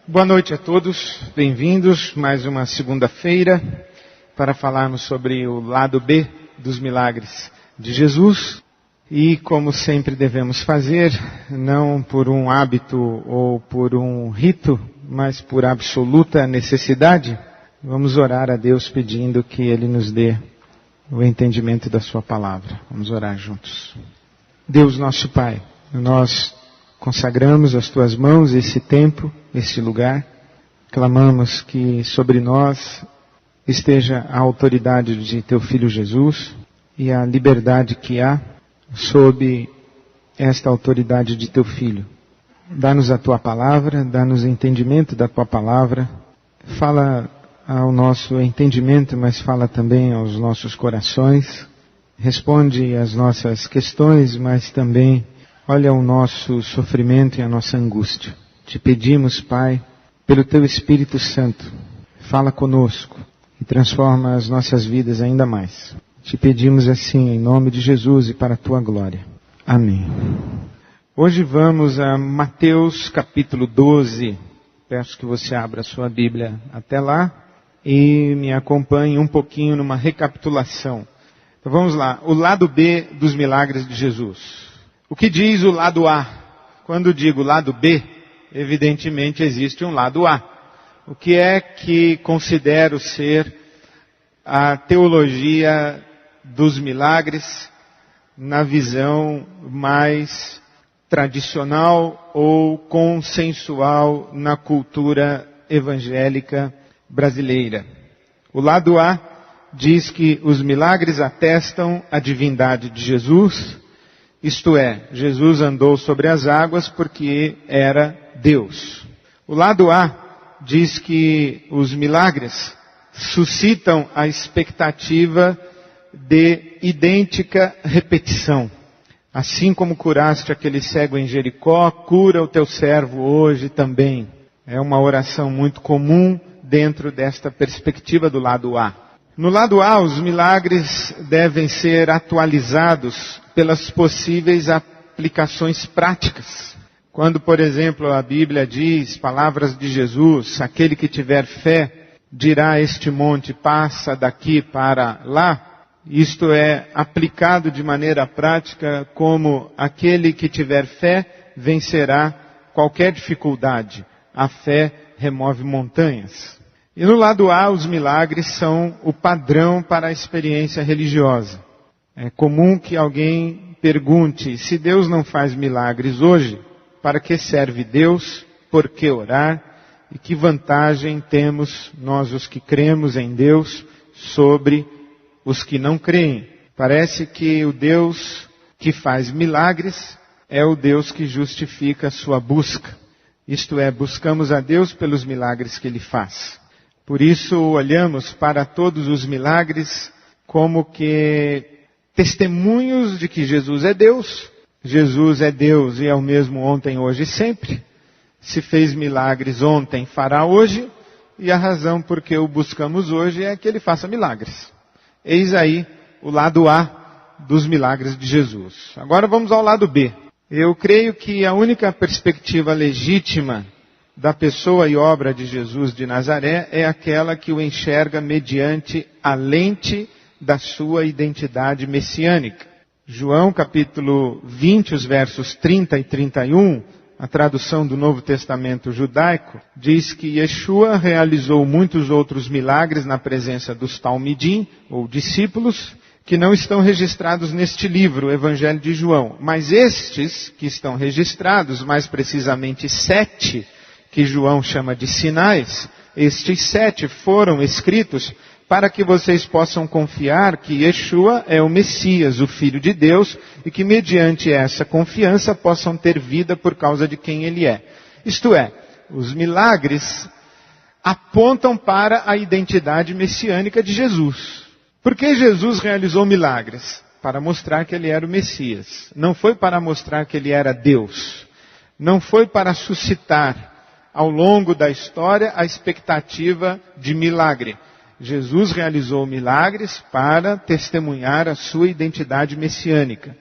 Boa noite a todos, bem-vindos mais uma segunda-feira para falarmos sobre o lado B dos milagres de Jesus. E como sempre devemos fazer, não por um hábito ou por um rito, mas por absoluta necessidade, vamos orar a Deus pedindo que Ele nos dê o entendimento da Sua palavra. Vamos orar juntos. Deus nosso Pai, nós consagramos às Tuas mãos esse tempo, esse lugar. Clamamos que sobre nós esteja a autoridade de Teu Filho Jesus e a liberdade que há sob esta autoridade de Teu Filho. Dá-nos a Tua palavra, dá-nos entendimento da Tua palavra. Fala ao nosso entendimento, mas fala também aos nossos corações. Responde às nossas questões, mas também olha o nosso sofrimento e a nossa angústia. Te pedimos, Pai, pelo Teu Espírito Santo, fala conosco e transforma as nossas vidas ainda mais. Te pedimos assim, em nome de Jesus e para a Tua glória. Amém. Hoje vamos a Mateus capítulo 12. Peço que você abra a sua Bíblia até lá e me acompanhe um pouquinho numa recapitulação. Então vamos lá, o lado B dos milagres de Jesus. O que diz o lado A? Quando digo lado B, evidentemente existe um lado A. O que é que considero ser a teologia dos milagres na visão mais tradicional ou consensual na cultura evangélica brasileira? O lado A diz que os milagres atestam a divindade de Jesus, isto é, Jesus andou sobre as águas porque era Deus. O lado A diz que os milagres suscitam a expectativa de idêntica repetição. Assim como curaste aquele cego em Jericó, cura o teu servo hoje também. É uma oração muito comum dentro desta perspectiva do lado A. No lado A, os milagres devem ser atualizados pelas possíveis aplicações práticas. Quando, por exemplo, a Bíblia diz, palavras de Jesus, aquele que tiver fé dirá a este monte, passa daqui para lá. Isto é aplicado de maneira prática como aquele que tiver fé vencerá qualquer dificuldade. A fé remove montanhas. E no lado A, os milagres são o padrão para a experiência religiosa. É comum que alguém pergunte, se Deus não faz milagres hoje, para que serve Deus? Por que orar? E que vantagem temos nós os que cremos em Deus sobre os que não creem? Parece que o Deus que faz milagres é o Deus que justifica a sua busca. Isto é, buscamos a Deus pelos milagres que Ele faz. Por isso olhamos para todos os milagres como que testemunhos de que Jesus é Deus. Jesus é Deus e é o mesmo ontem, hoje e sempre. Se fez milagres ontem, fará hoje. E a razão por que o buscamos hoje é que Ele faça milagres. Eis aí o lado A dos milagres de Jesus. Agora vamos ao lado B. Eu creio que a única perspectiva legítima da pessoa e obra de Jesus de Nazaré é aquela que o enxerga mediante a lente da sua identidade messiânica. João capítulo 20, os versos 30 e 31, a tradução do Novo Testamento judaico, diz que Yeshua realizou muitos outros milagres na presença dos talmidim, ou discípulos, que não estão registrados neste livro, o Evangelho de João. Mas estes que estão registrados, mais precisamente 7, que João chama de sinais, estes 7 foram escritos para que vocês possam confiar que Yeshua é o Messias, o Filho de Deus, e que mediante essa confiança possam ter vida por causa de quem Ele é. Isto é, os milagres apontam para a identidade messiânica de Jesus. Por que Jesus realizou milagres? Para mostrar que Ele era o Messias. Não foi para mostrar que Ele era Deus. Não foi para suscitar ao longo da história a expectativa de milagre. Jesus realizou milagres para testemunhar a sua identidade messiânica.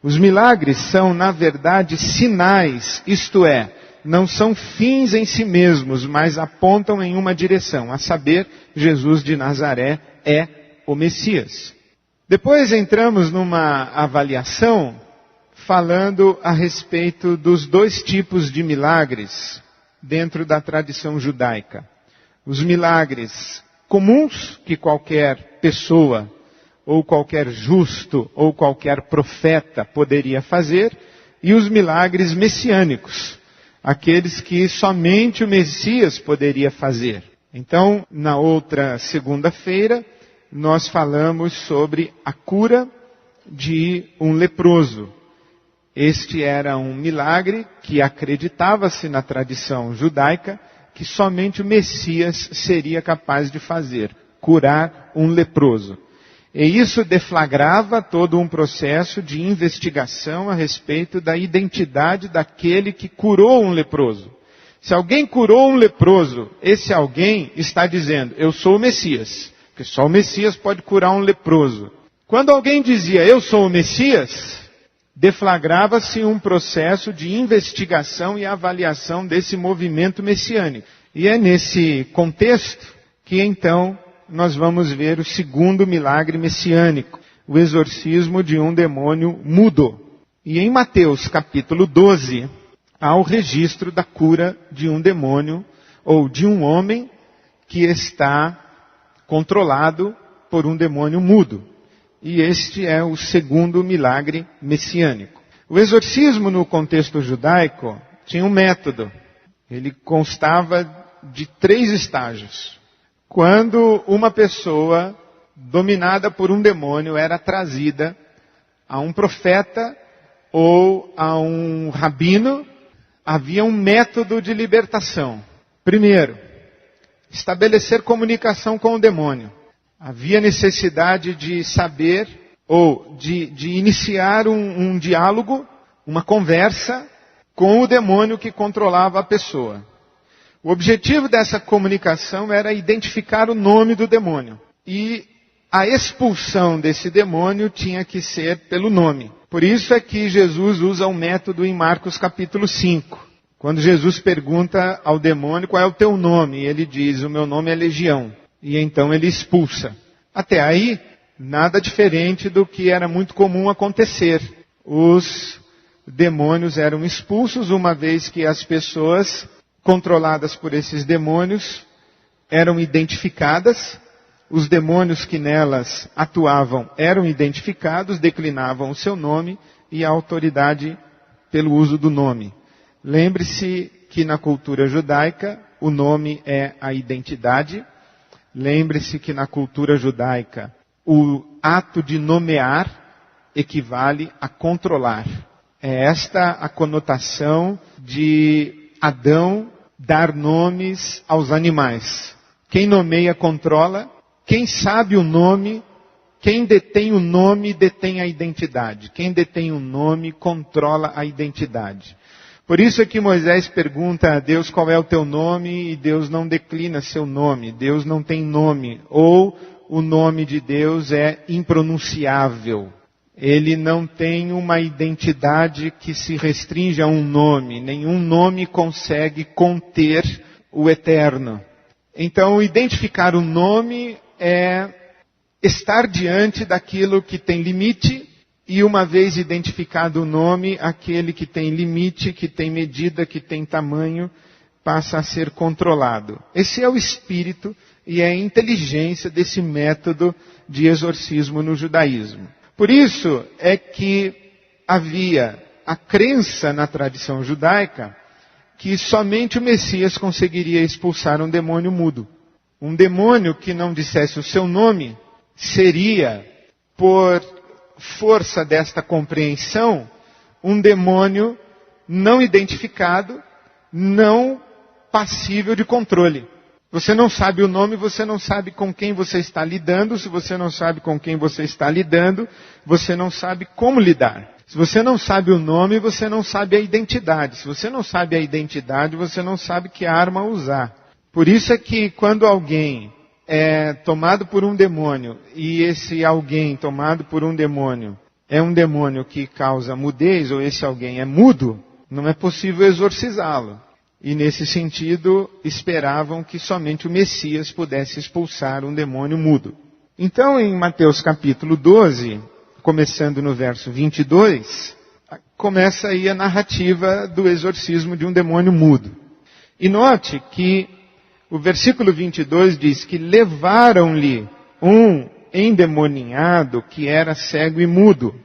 Os milagres são, na verdade, sinais, isto é, não são fins em si mesmos, mas apontam em uma direção, a saber, Jesus de Nazaré é o Messias. Depois entramos numa avaliação falando a respeito dos dois tipos de milagres dentro da tradição judaica. Os milagres comuns que qualquer pessoa, ou qualquer justo, ou qualquer profeta poderia fazer, e os milagres messiânicos, aqueles que somente o Messias poderia fazer. Então, na outra segunda-feira, nós falamos sobre a cura de um leproso. Este era um milagre que acreditava-se na tradição judaica que somente o Messias seria capaz de fazer, curar um leproso. E isso deflagrava todo um processo de investigação a respeito da identidade daquele que curou um leproso. Se alguém curou um leproso, esse alguém está dizendo, eu sou o Messias, porque só o Messias pode curar um leproso. Quando alguém dizia, eu sou o Messias, deflagrava-se um processo de investigação e avaliação desse movimento messiânico. E é nesse contexto que então nós vamos ver o segundo milagre messiânico, o exorcismo de um demônio mudo. E em Mateus capítulo 12, há o registro da cura de um demônio, ou de um homem que está controlado por um demônio mudo. E este é o segundo milagre messiânico. O exorcismo no contexto judaico tinha um método. Ele constava de 3 estágios. Quando uma pessoa dominada por um demônio era trazida a um profeta ou a um rabino, havia um método de libertação. Primeiro, estabelecer comunicação com o demônio. Havia necessidade de saber ou de iniciar um diálogo, uma conversa com o demônio que controlava a pessoa. O objetivo dessa comunicação era identificar o nome do demônio. E a expulsão desse demônio tinha que ser pelo nome. Por isso é que Jesus usa um método em Marcos capítulo 5. Quando Jesus pergunta ao demônio qual é o teu nome, ele diz, o meu nome é Legião. E então ele expulsa. Até aí, nada diferente do que era muito comum acontecer. Os demônios eram expulsos uma vez que as pessoas controladas por esses demônios eram identificadas, os demônios que nelas atuavam eram identificados, declinavam o seu nome e a autoridade pelo uso do nome. Lembre-se que na cultura judaica o nome é a identidade. Lembre-se que na cultura judaica o ato de nomear equivale a controlar. É esta a conotação de Adão dar nomes aos animais. Quem nomeia controla, quem sabe o nome, quem detém o nome detém a identidade. Quem detém o nome controla a identidade. Por isso é que Moisés pergunta a Deus qual é o teu nome e Deus não declina seu nome. Deus não tem nome. Ou o nome de Deus é impronunciável. Ele não tem uma identidade que se restringe a um nome. Nenhum nome consegue conter o eterno. Então, identificar o nome é estar diante daquilo que tem limite. E uma vez identificado o nome, aquele que tem limite, que tem medida, que tem tamanho, passa a ser controlado. Esse é o espírito e é a inteligência desse método de exorcismo no judaísmo. Por isso é que havia a crença na tradição judaica que somente o Messias conseguiria expulsar um demônio mudo. Um demônio que não dissesse o seu nome seria, por força desta compreensão, um demônio não identificado, não passível de controle. Você não sabe o nome, você não sabe com quem você está lidando. Se você não sabe com quem você está lidando, você não sabe como lidar. Se você não sabe o nome, você não sabe a identidade. Se você não sabe a identidade, você não sabe que arma usar. Por isso é que quando alguém é tomado por um demônio, e esse alguém tomado por um demônio é um demônio que causa mudez, ou esse alguém é mudo, não é possível exorcizá-lo. E nesse sentido, esperavam que somente o Messias pudesse expulsar um demônio mudo. Então, em Mateus capítulo 12, começando no verso 22, começa aí a narrativa do exorcismo de um demônio mudo. E note que o versículo 22 diz que levaram-lhe um endemoniado que era cego e mudo.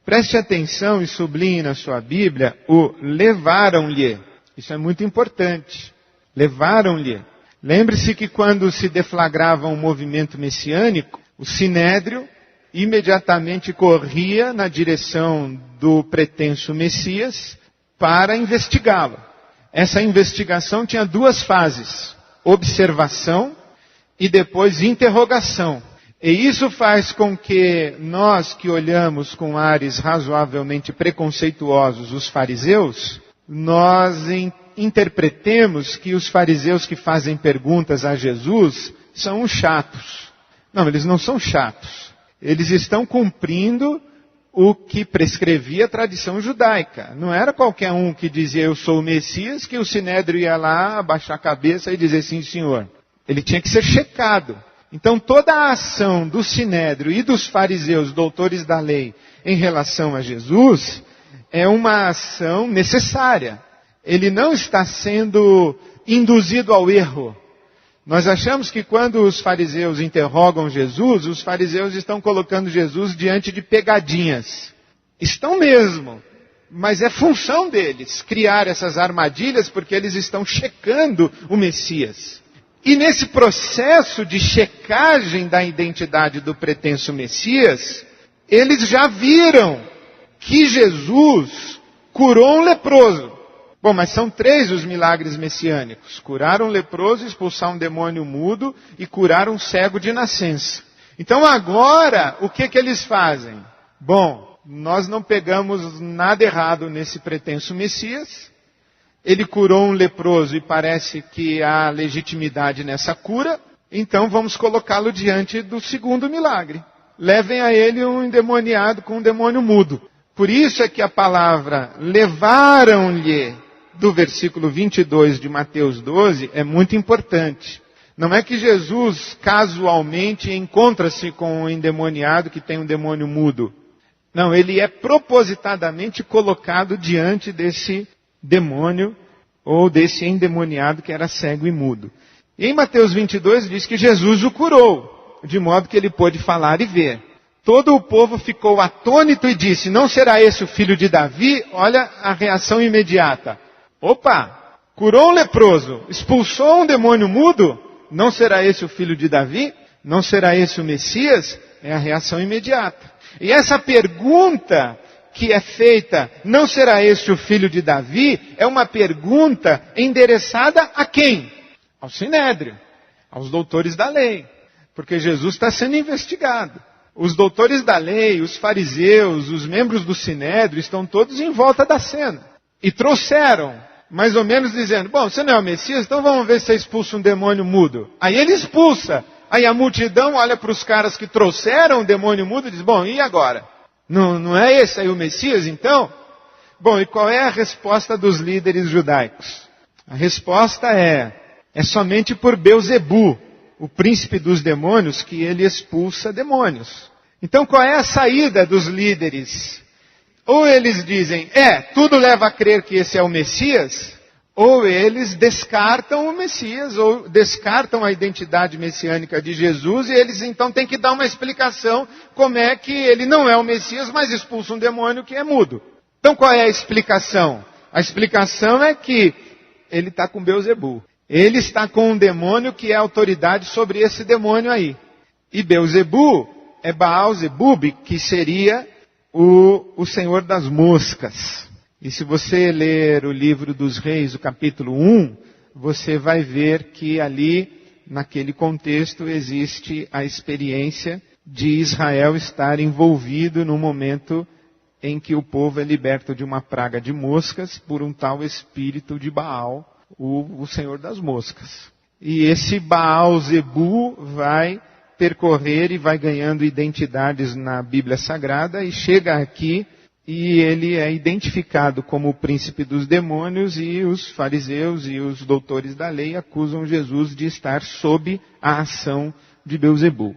Preste atenção e sublinhe na sua Bíblia o levaram-lhe. Isso é muito importante. Levaram-lhe. Lembre-se que quando se deflagrava um movimento messiânico, o sinédrio imediatamente corria na direção do pretenso Messias para investigá-lo. Essa investigação tinha duas fases: observação e depois interrogação. E isso faz com que nós que olhamos com ares razoavelmente preconceituosos os fariseus, nós interpretemos que os fariseus que fazem perguntas a Jesus são chatos. Não, eles não são chatos. Eles estão cumprindo o que prescrevia a tradição judaica. Não era qualquer um que dizia eu sou o Messias, que o sinédrio ia lá abaixar a cabeça e dizer sim, senhor. Ele tinha que ser checado. Então toda a ação do sinédrio e dos fariseus, doutores da lei, em relação a Jesus, é uma ação necessária. Ele não está sendo induzido ao erro. Nós achamos que quando os fariseus interrogam Jesus, os fariseus estão colocando Jesus diante de pegadinhas. Estão mesmo, mas é função deles criar essas armadilhas porque eles estão checando o Messias. E nesse processo de checagem da identidade do pretenso Messias, eles já viram que Jesus curou um leproso. Bom, mas são 3 os milagres messiânicos. Curar um leproso, expulsar um demônio mudo e curar um cego de nascença. Então agora, o que eles fazem? Bom, nós não pegamos nada errado nesse pretenso Messias. Ele curou um leproso e parece que há legitimidade nessa cura. Então vamos colocá-lo diante do segundo milagre. Levem a ele um endemoniado com um demônio mudo. Por isso é que a palavra levaram-lhe, do versículo 22 de Mateus 12, é muito importante. Não é que Jesus casualmente encontra-se com um endemoniado que tem um demônio mudo. Não, ele é propositadamente colocado diante desse demônio ou desse endemoniado que era cego e mudo. E em Mateus 22 diz que Jesus o curou, de modo que ele pôde falar e ver. Todo o povo ficou atônito e disse, não será esse o filho de Davi? Olha a reação imediata. Opa, curou um leproso, expulsou um demônio mudo? Não será esse o filho de Davi? Não será esse o Messias? É a reação imediata. E essa pergunta que é feita, não será este o filho de Davi? É uma pergunta endereçada a quem? Ao sinédrio, aos doutores da lei. Porque Jesus está sendo investigado. Os doutores da lei, os fariseus, os membros do sinédrio estão todos em volta da cena. E trouxeram, mais ou menos dizendo, bom, você não é o Messias, então vamos ver se você expulsa um demônio mudo. Aí ele expulsa. Aí a multidão olha para os caras que trouxeram o demônio mudo e diz, bom, e agora? Não é esse aí o Messias, então? Bom, e qual é a resposta dos líderes judaicos? A resposta é somente por Belzebu, o príncipe dos demônios, que ele expulsa demônios. Então qual é a saída dos líderes? Ou eles dizem, tudo leva a crer que esse é o Messias, ou eles descartam o Messias, ou descartam a identidade messiânica de Jesus, e eles então têm que dar uma explicação como é que ele não é o Messias, mas expulsa um demônio que é mudo. Então qual é a explicação? A explicação é que ele está com Belzebu. Ele está com um demônio que é autoridade sobre esse demônio aí. E Belzebu é Baal-Zebub, que seria o senhor das moscas. E se você ler o livro dos Reis, o capítulo 1, você vai ver que ali, naquele contexto, existe a experiência de Israel estar envolvido no momento em que o povo é liberto de uma praga de moscas por um tal espírito de Baal, o senhor das moscas. E esse Baal-Zebu vai percorrer e vai ganhando identidades na Bíblia Sagrada e chega aqui e ele é identificado como o príncipe dos demônios, e os fariseus e os doutores da lei acusam Jesus de estar sob a ação de Beelzebul.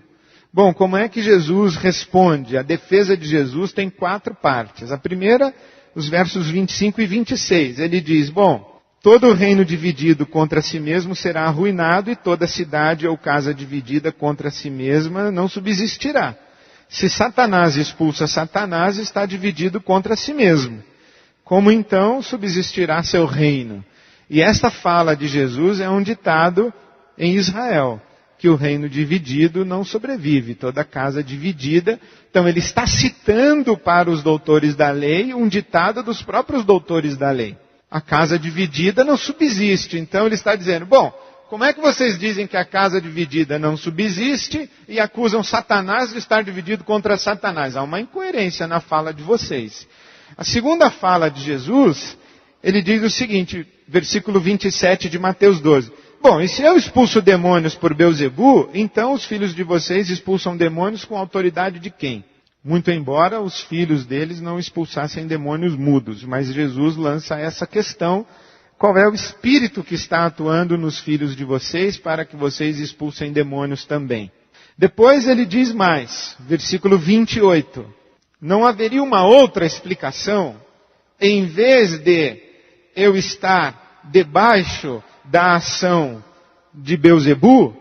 Bom, como é que Jesus responde? A defesa de Jesus tem 4 partes. A primeira, os versos 25 e 26. Ele diz, todo reino dividido contra si mesmo será arruinado, e toda cidade ou casa dividida contra si mesma não subsistirá. Se Satanás expulsa Satanás, está dividido contra si mesmo. Como então subsistirá seu reino? E esta fala de Jesus é um ditado em Israel, que o reino dividido não sobrevive, toda casa dividida. Então ele está citando para os doutores da lei um ditado dos próprios doutores da lei. A casa dividida não subsiste. Então ele está dizendo, como é que vocês dizem que a casa dividida não subsiste e acusam Satanás de estar dividido contra Satanás? Há uma incoerência na fala de vocês. A segunda fala de Jesus, ele diz o seguinte, versículo 27 de Mateus 12. E se eu expulso demônios por Beelzebul, então os filhos de vocês expulsam demônios com autoridade de quem? Muito embora os filhos deles não expulsassem demônios mudos, mas Jesus lança essa questão. Qual é o espírito que está atuando nos filhos de vocês para que vocês expulsem demônios também? Depois ele diz mais, versículo 28. Não haveria uma outra explicação? Em vez de eu estar debaixo da ação de Beelzebul,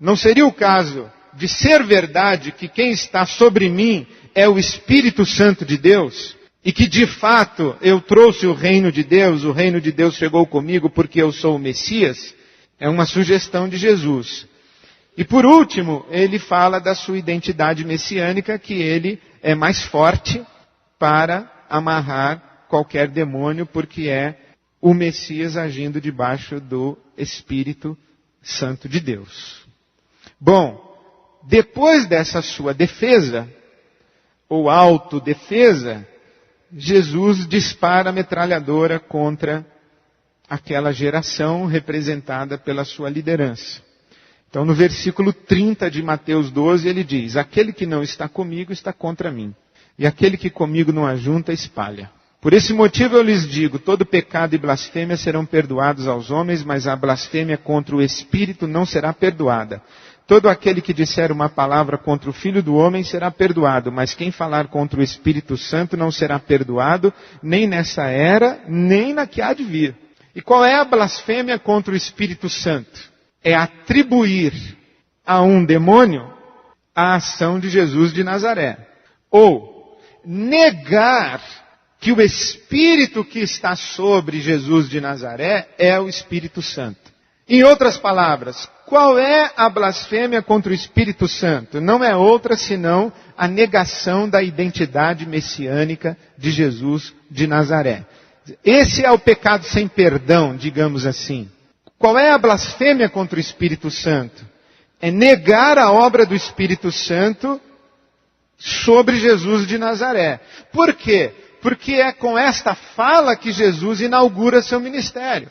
não seria o caso de ser verdade que quem está sobre mim é o Espírito Santo de Deus? E que de fato eu trouxe o reino de Deus chegou comigo porque eu sou o Messias? É uma sugestão de Jesus. E por último, ele fala da sua identidade messiânica, que ele é mais forte para amarrar qualquer demônio, porque é o Messias agindo debaixo do Espírito Santo de Deus. Depois dessa sua defesa, ou autodefesa, Jesus dispara a metralhadora contra aquela geração representada pela sua liderança. Então no versículo 30 de Mateus 12 ele diz, aquele que não está comigo está contra mim, e aquele que comigo não ajunta espalha. Por esse motivo eu lhes digo, todo pecado e blasfêmia serão perdoados aos homens, mas a blasfêmia contra o Espírito não será perdoada. Todo aquele que disser uma palavra contra o Filho do Homem será perdoado, mas quem falar contra o Espírito Santo não será perdoado, nem nessa era, nem na que há de vir. E qual é a blasfêmia contra o Espírito Santo? É atribuir a um demônio a ação de Jesus de Nazaré. Ou negar que o Espírito que está sobre Jesus de Nazaré é o Espírito Santo. Em outras palavras, qual é a blasfêmia contra o Espírito Santo? Não é outra senão a negação da identidade messiânica de Jesus de Nazaré. Esse é o pecado sem perdão, digamos assim. Qual é a blasfêmia contra o Espírito Santo? É negar a obra do Espírito Santo sobre Jesus de Nazaré. Por quê? Porque é com esta fala que Jesus inaugura seu ministério.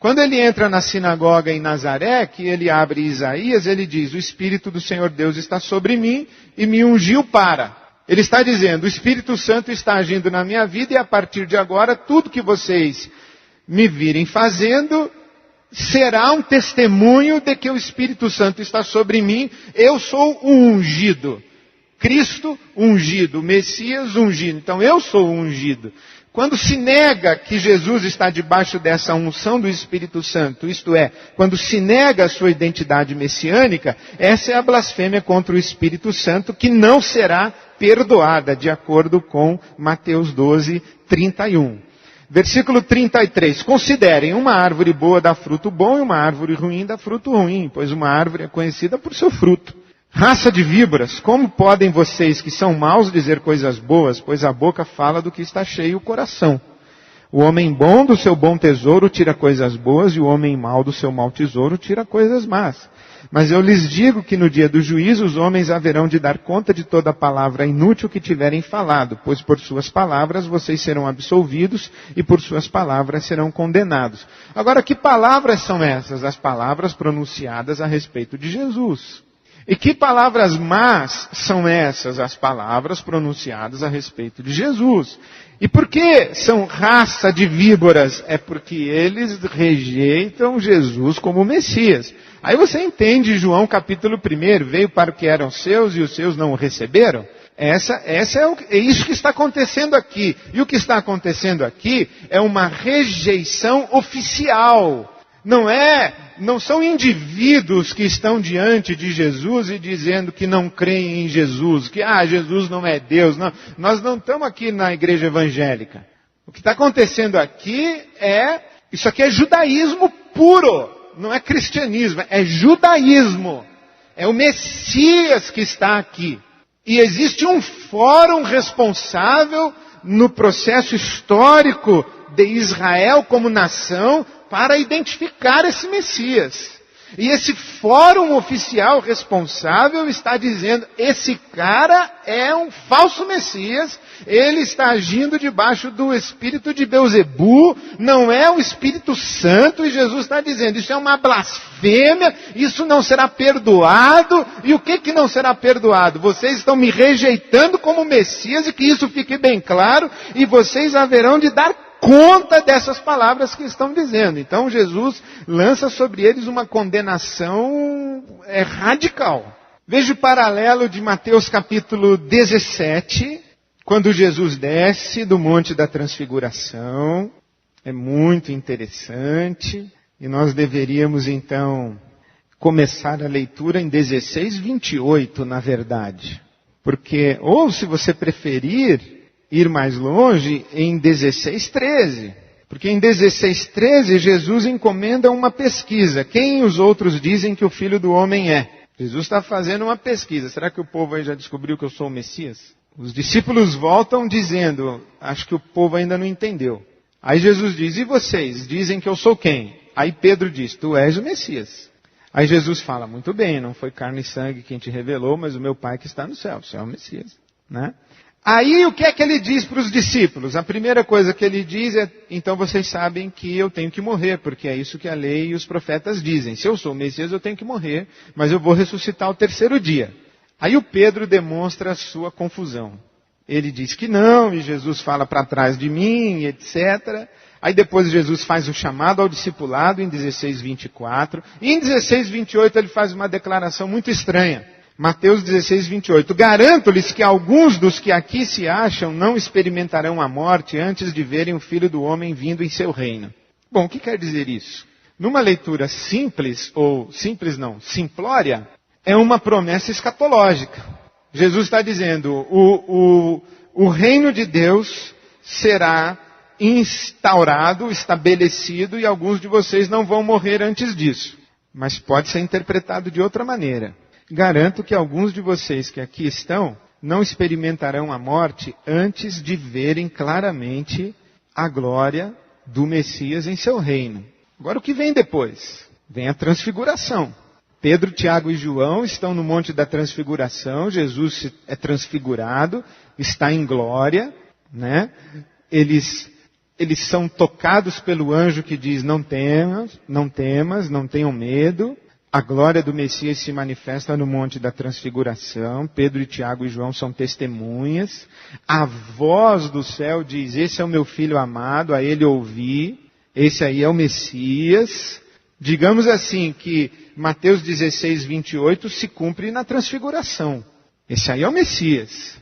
Quando ele entra na sinagoga em Nazaré, que ele abre Isaías, ele diz, o Espírito do Senhor Deus está sobre mim e me ungiu para. Ele está dizendo, o Espírito Santo está agindo na minha vida e a partir de agora, tudo que vocês me virem fazendo, será um testemunho de que o Espírito Santo está sobre mim. Eu sou o ungido. Cristo ungido, Messias ungido. Então eu sou o ungido. Quando se nega que Jesus está debaixo dessa unção do Espírito Santo, isto é, quando se nega a sua identidade messiânica, essa é a blasfêmia contra o Espírito Santo, que não será perdoada, de acordo com Mateus 12, 31. Versículo 33. Considerem, uma árvore boa dá fruto bom e uma árvore ruim dá fruto ruim, pois uma árvore é conhecida por seu fruto. Raça de víboras, como podem vocês que são maus dizer coisas boas, pois a boca fala do que está cheio o coração? O homem bom do seu bom tesouro tira coisas boas e o homem mau do seu mau tesouro tira coisas más. Mas eu lhes digo que no dia do juízo os homens haverão de dar conta de toda palavra inútil que tiverem falado, pois por suas palavras vocês serão absolvidos e por suas palavras serão condenados. Agora, que palavras são essas? As palavras pronunciadas a respeito de Jesus. E que palavras más são essas? As palavras pronunciadas a respeito de Jesus. E por que são raça de víboras? É porque eles rejeitam Jesus como Messias. Aí você entende João capítulo 1, veio para o que eram seus e os seus não o receberam. É isso que está acontecendo aqui. E o que está acontecendo aqui é uma rejeição oficial. Não são indivíduos que estão diante de Jesus e dizendo que não creem em Jesus, que Jesus não é Deus. Não. Nós não estamos aqui na igreja evangélica. O que está acontecendo aqui isso aqui é judaísmo puro, não é cristianismo, é judaísmo. É o Messias que está aqui. E existe um fórum responsável no processo histórico de Israel como nação para identificar esse Messias. E esse fórum oficial responsável está dizendo, esse cara é um falso Messias, ele está agindo debaixo do espírito de Beuzebu, não é o Espírito Santo, e Jesus está dizendo, isso é uma blasfêmia, isso não será perdoado. E o que não será perdoado? Vocês estão me rejeitando como Messias, e que isso fique bem claro, e vocês haverão de dar conta dessas palavras que estão dizendo. Então Jesus lança sobre eles uma condenação radical. Veja o paralelo de Mateus capítulo 17, quando Jesus desce do Monte da Transfiguração. É muito interessante. E nós deveríamos então começar a leitura em 16:28, na verdade. Porque, ou se você preferir ir mais longe, em 16:13. Porque em 16:13 Jesus encomenda uma pesquisa. Quem os outros dizem que o Filho do Homem é? Jesus está fazendo uma pesquisa. Será que o povo aí já descobriu que eu sou o Messias? Os discípulos voltam dizendo, acho que o povo ainda não entendeu. Aí Jesus diz, e vocês dizem que eu sou quem? Aí Pedro diz, tu és o Messias. Aí Jesus fala, muito bem, não foi carne e sangue quem te revelou, mas o meu Pai que está no céu, você é o Messias, né? Aí o que é que ele diz para os discípulos? A primeira coisa que ele diz é, então vocês sabem que eu tenho que morrer, porque é isso que a lei e os profetas dizem. Se eu sou o Messias, eu tenho que morrer, mas eu vou ressuscitar ao terceiro dia. Aí o Pedro demonstra a sua confusão. Ele diz que não, e Jesus fala para trás de mim, etc. Aí depois Jesus faz o chamado ao discipulado em 16:24. E em 16:28 ele faz uma declaração muito estranha. Mateus 16:28. Garanto-lhes que alguns dos que aqui se acham não experimentarão a morte antes de verem o Filho do Homem vindo em seu reino. Bom, o que quer dizer isso? Numa leitura simples, ou simples não, simplória, é uma promessa escatológica. Jesus está dizendo, o reino de Deus será instaurado, estabelecido, e alguns de vocês não vão morrer antes disso. Mas pode ser interpretado de outra maneira. Garanto que alguns de vocês que aqui estão não experimentarão a morte antes de verem claramente a glória do Messias em seu reino. Agora o que vem depois? Vem a transfiguração. Pedro, Tiago e João estão no Monte da Transfiguração. Jesus é transfigurado, está em glória, né? Eles são tocados pelo anjo que diz, não temas, não tenham medo. A glória do Messias se manifesta no Monte da Transfiguração. Pedro, Tiago e João são testemunhas. A voz do céu diz, esse é o meu filho amado, a ele ouvi. Esse aí é o Messias. Digamos assim que Mateus 16:28 se cumpre na Transfiguração. Esse aí é o Messias.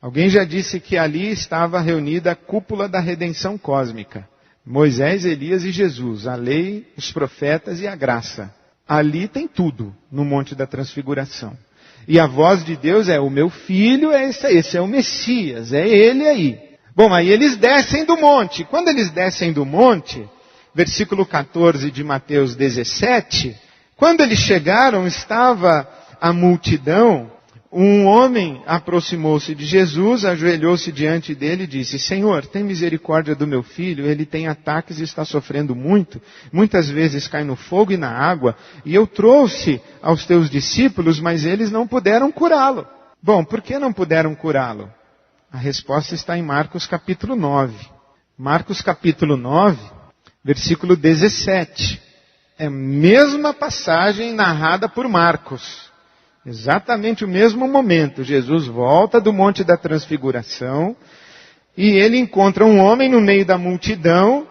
Alguém já disse que ali estava reunida a cúpula da redenção cósmica. Moisés, Elias e Jesus. A lei, os profetas e a graça. Ali tem tudo, no Monte da Transfiguração. E a voz de Deus é, o meu filho é esse é o Messias, é ele aí. Bom, aí eles descem do monte. Quando eles descem do monte, versículo 14 de Mateus 17, quando eles chegaram, estava a multidão, um homem aproximou-se de Jesus, ajoelhou-se diante dele e disse, Senhor, tem misericórdia do meu filho, ele tem ataques e está sofrendo muito, muitas vezes cai no fogo e na água, e eu trouxe aos teus discípulos, mas eles não puderam curá-lo. Bom, por que não puderam curá-lo? A resposta está em Marcos capítulo 9. Marcos capítulo 9, versículo 17. É a mesma passagem narrada por Marcos. Exatamente o mesmo momento. Jesus volta do Monte da Transfiguração e ele encontra um homem no meio da multidão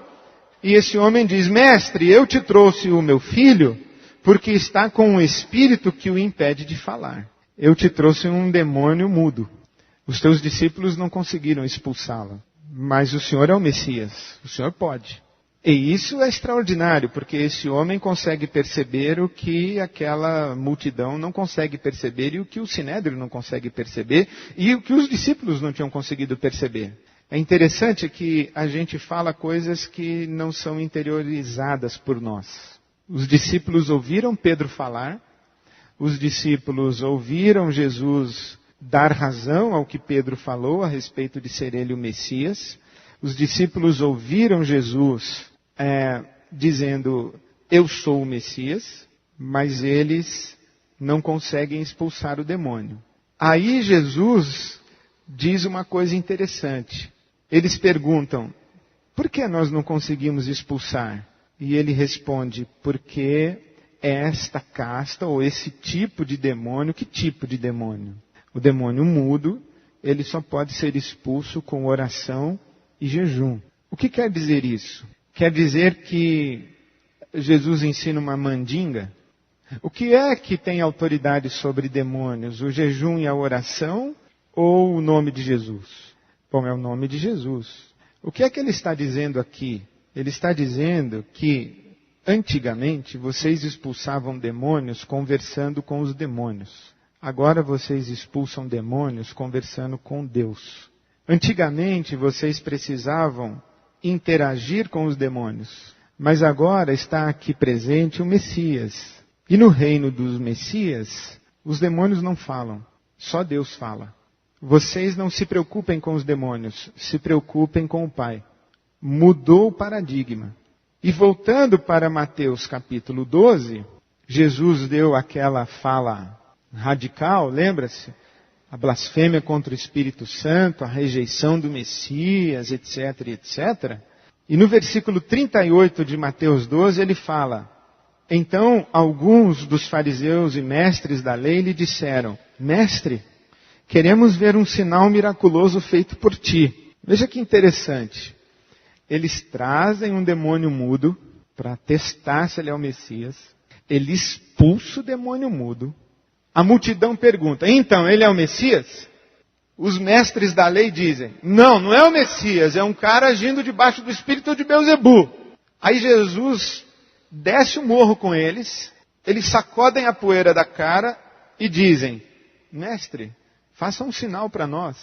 e esse homem diz: Mestre, eu te trouxe o meu filho porque está com um espírito que o impede de falar. Eu te trouxe um demônio mudo. Os teus discípulos não conseguiram expulsá-lo. Mas o Senhor é o Messias. O Senhor pode. E isso é extraordinário, porque esse homem consegue perceber o que aquela multidão não consegue perceber e o que o Sinédrio não consegue perceber e o que os discípulos não tinham conseguido perceber. É interessante que a gente fala coisas que não são interiorizadas por nós. Os discípulos ouviram Pedro falar, os discípulos ouviram Jesus dar razão ao que Pedro falou a respeito de ser ele o Messias. Os discípulos ouviram Jesus dizendo: eu sou o Messias, mas eles não conseguem expulsar o demônio. Aí Jesus diz uma coisa interessante. Eles perguntam: por que nós não conseguimos expulsar? E ele responde: porque esta casta ou esse tipo de demônio, que tipo de demônio? O demônio mudo, ele só pode ser expulso com oração e jejum. O que quer dizer isso? Quer dizer que Jesus ensina uma mandinga? O que é que tem autoridade sobre demônios? O jejum e a oração ou o nome de Jesus? Bom, é o nome de Jesus. O que é que ele está dizendo aqui? Ele está dizendo que antigamente vocês expulsavam demônios conversando com os demônios. Agora vocês expulsam demônios conversando com Deus. Antigamente vocês precisavam interagir com os demônios, mas agora está aqui presente o Messias. E no reino dos Messias, os demônios não falam, só Deus fala. Vocês não se preocupem com os demônios, se preocupem com o Pai. Mudou o paradigma. E voltando para Mateus capítulo 12, Jesus deu aquela fala radical, lembra-se? A blasfêmia contra o Espírito Santo, a rejeição do Messias, etc, etc. E no versículo 38 de Mateus 12 ele fala: então alguns dos fariseus e mestres da lei lhe disseram: Mestre, queremos ver um sinal miraculoso feito por ti. Veja que interessante. Eles trazem um demônio mudo para testar se ele é o Messias. Ele expulsa o demônio mudo. A multidão pergunta: então, ele é o Messias? Os mestres da lei dizem: não é o Messias, é um cara agindo debaixo do espírito de Belzebu. Aí Jesus desce o morro com eles, eles sacodem a poeira da cara e dizem: mestre, faça um sinal para nós.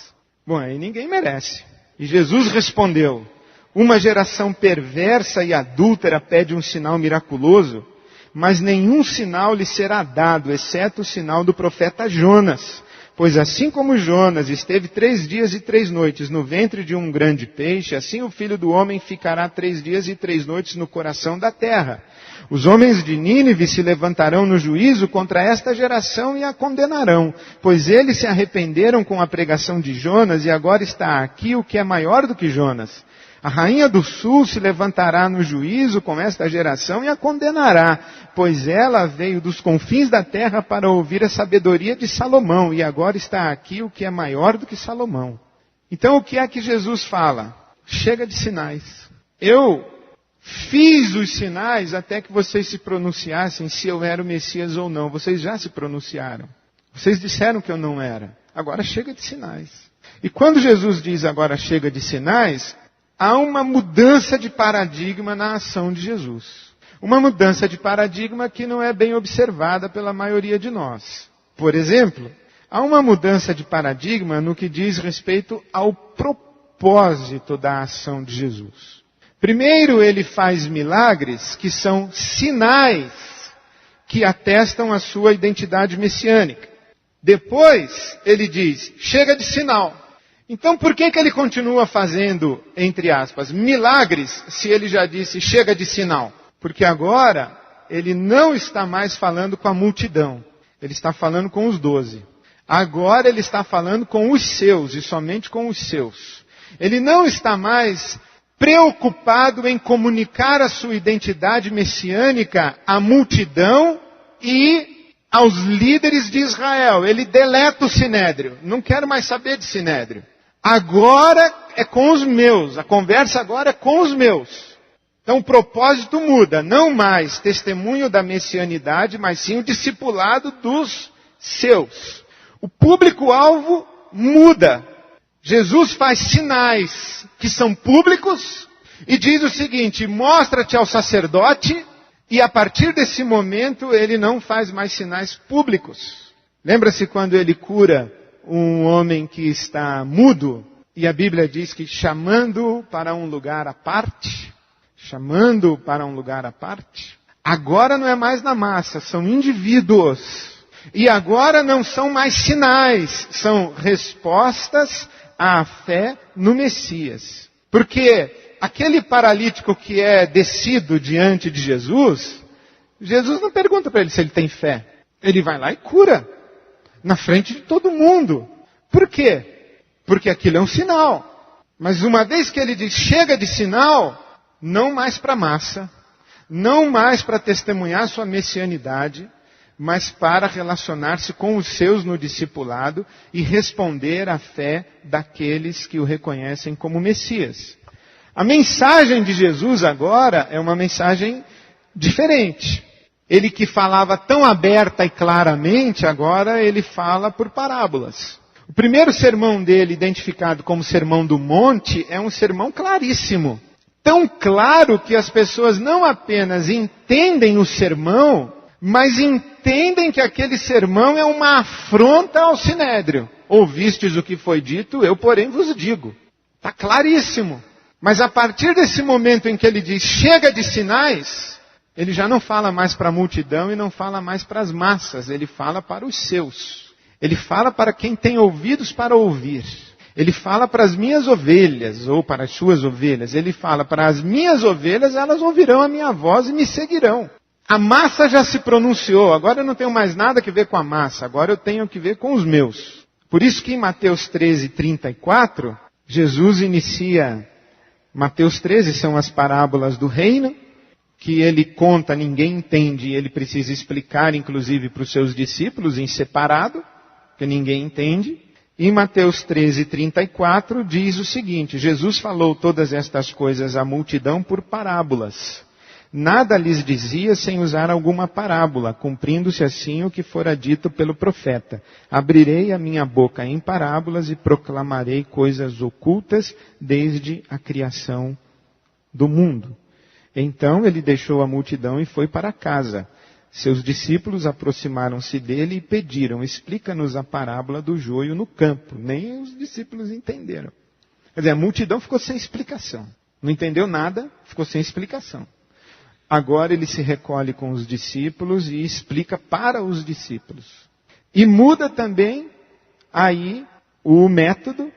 Bom, aí ninguém merece. E Jesus respondeu: uma geração perversa e adúltera pede um sinal miraculoso, mas nenhum sinal lhe será dado, exceto o sinal do profeta Jonas. Pois assim como Jonas esteve 3 dias e 3 noites no ventre de um grande peixe, assim o Filho do Homem ficará 3 dias e 3 noites no coração da terra. Os homens de Nínive se levantarão no juízo contra esta geração e a condenarão, pois eles se arrependeram com a pregação de Jonas e agora está aqui o que é maior do que Jonas. A rainha do sul se levantará no juízo com esta geração e a condenará, pois ela veio dos confins da terra para ouvir a sabedoria de Salomão, e agora está aqui o que é maior do que Salomão. Então o que é que Jesus fala? Chega de sinais. Eu fiz os sinais até que vocês se pronunciassem se eu era o Messias ou não. Vocês já se pronunciaram. Vocês disseram que eu não era. Agora chega de sinais. E quando Jesus diz agora chega de sinais, há uma mudança de paradigma na ação de Jesus. Uma mudança de paradigma que não é bem observada pela maioria de nós. Por exemplo, há uma mudança de paradigma no que diz respeito ao propósito da ação de Jesus. Primeiro, ele faz milagres que são sinais que atestam a sua identidade messiânica. Depois, ele diz, chega de sinal. Então por que ele continua fazendo, entre aspas, milagres, se ele já disse chega de sinal? Porque agora ele não está mais falando com a multidão. Ele está falando com os 12. Agora ele está falando com os seus, e somente com os seus. Ele não está mais preocupado em comunicar a sua identidade messiânica à multidão e aos líderes de Israel. Ele deleta o sinédrio. Não quero mais saber de sinédrio. Agora é com os meus. A conversa agora é com os meus. Então o propósito muda. Não mais testemunho da messianidade, mas sim o discipulado dos seus. O público-alvo muda. Jesus faz sinais que são públicos e diz o seguinte: mostra-te ao sacerdote, e a partir desse momento ele não faz mais sinais públicos. Lembra-se quando ele cura um homem que está mudo, e a Bíblia diz que chamando-o para um lugar à parte, agora não é mais na massa, são indivíduos. E agora não são mais sinais, são respostas à fé no Messias. Porque aquele paralítico que é descido diante de Jesus, Jesus não pergunta para ele se ele tem fé. Ele vai lá e cura, na frente de todo mundo. Por quê? Porque aquilo é um sinal. Mas uma vez que ele diz, chega de sinal, não mais para a massa, não mais para testemunhar sua messianidade, mas para relacionar-se com os seus no discipulado e responder à fé daqueles que o reconhecem como Messias. A mensagem de Jesus agora é uma mensagem diferente. Ele que falava tão aberta e claramente, agora ele fala por parábolas. O primeiro sermão dele, identificado como Sermão do Monte, é um sermão claríssimo. Tão claro que as pessoas não apenas entendem o sermão, mas entendem que aquele sermão é uma afronta ao sinédrio. Ouvistes o que foi dito, eu porém vos digo. Está claríssimo. Mas a partir desse momento em que ele diz, chega de sinais, ele já não fala mais para a multidão e não fala mais para as massas, ele fala para os seus. Ele fala para quem tem ouvidos para ouvir. Ele fala para as minhas ovelhas, ou para as suas ovelhas. Ele fala para as minhas ovelhas, elas ouvirão a minha voz e me seguirão. A massa já se pronunciou, agora eu não tenho mais nada que ver com a massa, agora eu tenho que ver com os meus. Por isso que em Mateus 13:34, Jesus inicia... Mateus 13 são as parábolas do reino, que ele conta, ninguém entende, e ele precisa explicar, inclusive, para os seus discípulos, em separado, que ninguém entende. Em Mateus 13:34 diz o seguinte: Jesus falou todas estas coisas à multidão por parábolas. Nada lhes dizia sem usar alguma parábola, cumprindo-se assim o que fora dito pelo profeta. Abrirei a minha boca em parábolas e proclamarei coisas ocultas desde a criação do mundo. Então ele deixou a multidão e foi para casa. Seus discípulos aproximaram-se dele e pediram, explica-nos a parábola do joio no campo. Nem os discípulos entenderam. Quer dizer, a multidão ficou sem explicação. Não entendeu nada, ficou sem explicação. Agora ele se recolhe com os discípulos e explica para os discípulos. E muda também aí o método,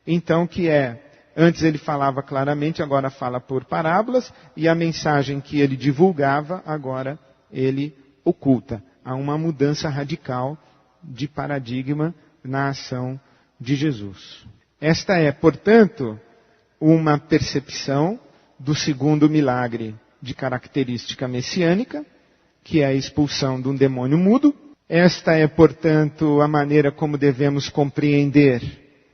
então que é, antes ele falava claramente, agora fala por parábolas, e a mensagem que ele divulgava, agora ele oculta. Há uma mudança radical de paradigma na ação de Jesus. Esta é, portanto, uma percepção do segundo milagre de característica messiânica, que é a expulsão de um demônio mudo. Esta é, portanto, a maneira como devemos compreender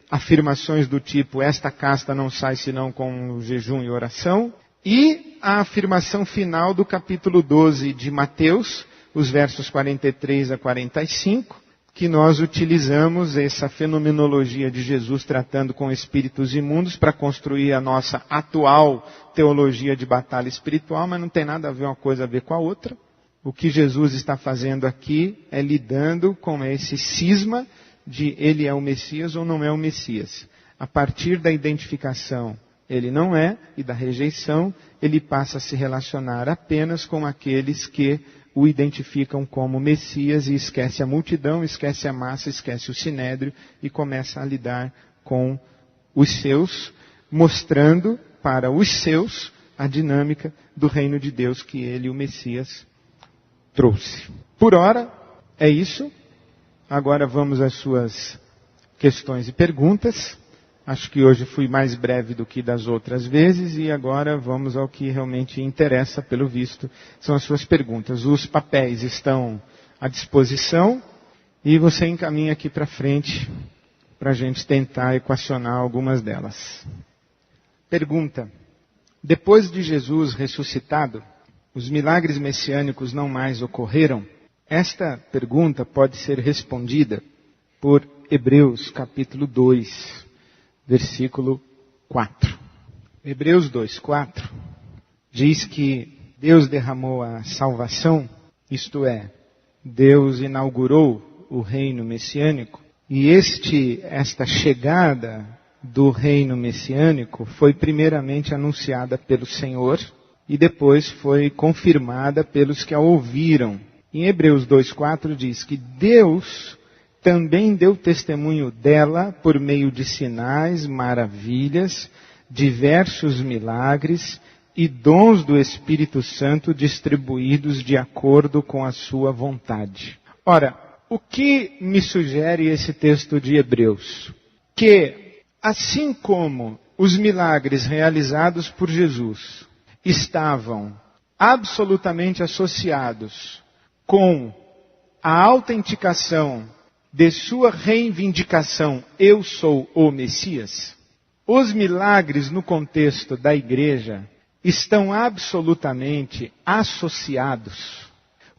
afirmações do tipo, esta casta não sai senão com jejum e oração. E a afirmação final do capítulo 12 de Mateus, os versos 43 a 45, que nós utilizamos essa fenomenologia de Jesus tratando com espíritos imundos para construir a nossa atual teologia de batalha espiritual, mas não tem nada a ver uma coisa a ver com a outra. O que Jesus está fazendo aqui é lidando com esse cisma de ele é o Messias ou não é o Messias. A partir da identificação, ele não é, e da rejeição, ele passa a se relacionar apenas com aqueles que o identificam como Messias e esquece a multidão, esquece a massa, esquece o sinédrio e começa a lidar com os seus, mostrando para os seus a dinâmica do reino de Deus que ele, o Messias, trouxe. Por ora, é isso. Agora vamos às suas questões e perguntas. Acho que hoje fui mais breve do que das outras vezes e agora vamos ao que realmente interessa, pelo visto, são as suas perguntas. Os papéis estão à disposição e você encaminha aqui para frente para a gente tentar equacionar algumas delas. Pergunta: depois de Jesus ressuscitado, os milagres messiânicos não mais ocorreram? Esta pergunta pode ser respondida por Hebreus capítulo 2, versículo 4. Hebreus 2, 4 diz que Deus derramou a salvação, isto é, Deus inaugurou o reino messiânico, e esta chegada do reino messiânico foi primeiramente anunciada pelo Senhor e depois foi confirmada pelos que a ouviram. Em Hebreus 2,4 diz que Deus também deu testemunho dela por meio de sinais, maravilhas, diversos milagres e dons do Espírito Santo distribuídos de acordo com a sua vontade. Ora, o que me sugere esse texto de Hebreus? Que, assim como os milagres realizados por Jesus estavam absolutamente associados com a autenticação de sua reivindicação, eu sou o Messias, os milagres no contexto da igreja estão absolutamente associados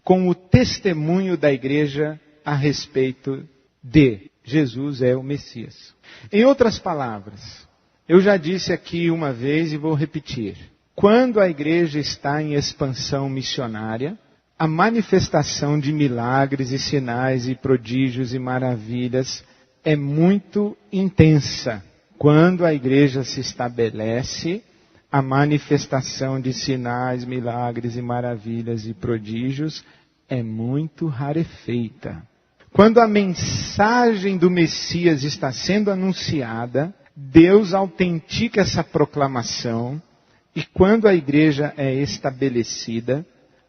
com o testemunho da igreja a respeito de Jesus é o Messias. Em outras palavras, eu já disse aqui uma vez e vou repetir. Quando a igreja está em expansão missionária, a manifestação de milagres e sinais e prodígios e maravilhas é muito intensa. Quando a igreja se estabelece, a manifestação de sinais, milagres e maravilhas e prodígios é muito rarefeita. Quando a mensagem do Messias está sendo anunciada, Deus autentica essa proclamação, e quando a igreja é estabelecida,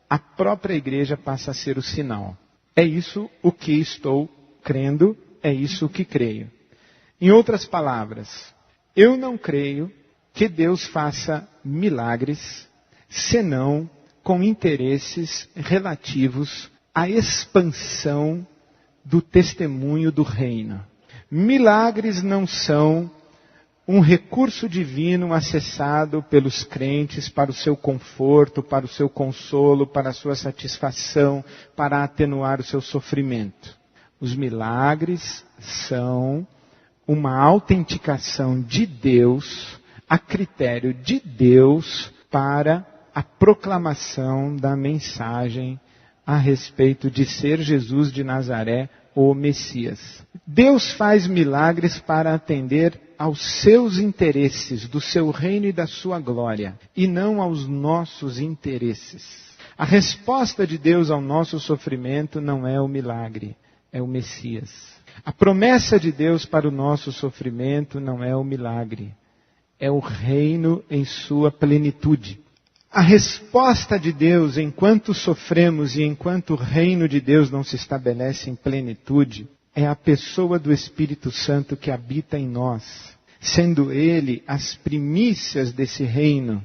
a própria igreja passa a ser o sinal. É isso o que estou crendo, é isso o que creio. Em outras palavras, eu não creio que Deus faça milagres, senão com interesses relativos à expansão do testemunho do reino. Milagres não são um recurso divino acessado pelos crentes para o seu conforto, para o seu consolo, para a sua satisfação, para atenuar o seu sofrimento. Os milagres são uma autenticação de Deus, a critério de Deus, para a proclamação da mensagem a respeito de ser Jesus de Nazaré, o Messias. Deus faz milagres para atender aos seus interesses, do seu reino e da sua glória, e não aos nossos interesses. A resposta de Deus ao nosso sofrimento não é o milagre, é o Messias. A promessa de Deus para o nosso sofrimento não é o milagre, é o reino em sua plenitude. A resposta de Deus, enquanto sofremos e enquanto o reino de Deus não se estabelece em plenitude, é a pessoa do Espírito Santo que habita em nós, sendo Ele as primícias desse reino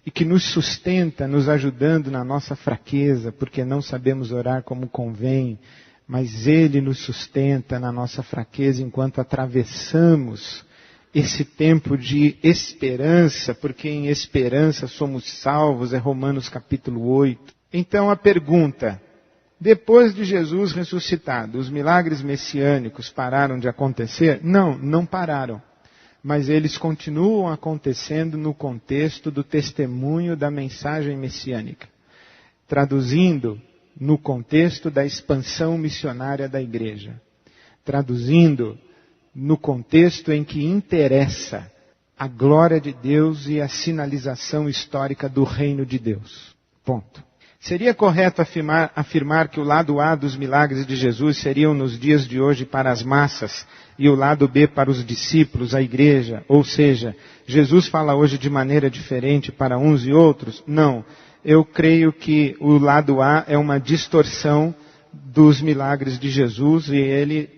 e que nos sustenta, nos ajudando na nossa fraqueza, porque não sabemos orar como convém, mas Ele nos sustenta na nossa fraqueza enquanto atravessamos esse tempo de esperança, porque em esperança somos salvos, é Romanos capítulo 8. Então a pergunta: depois de Jesus ressuscitado, os milagres messiânicos pararam de acontecer? Não, não pararam. Mas eles continuam acontecendo no contexto do testemunho da mensagem messiânica. Traduzindo, no contexto da expansão missionária da igreja. Traduzindo, no contexto em que interessa a glória de Deus e a sinalização histórica do reino de Deus. Ponto. Seria correto afirmar que o lado A dos milagres de Jesus seriam nos dias de hoje para as massas e o lado B para os discípulos, a igreja? Ou seja, Jesus fala hoje de maneira diferente para uns e outros? Não. Eu creio que o lado A é uma distorção dos milagres de Jesus e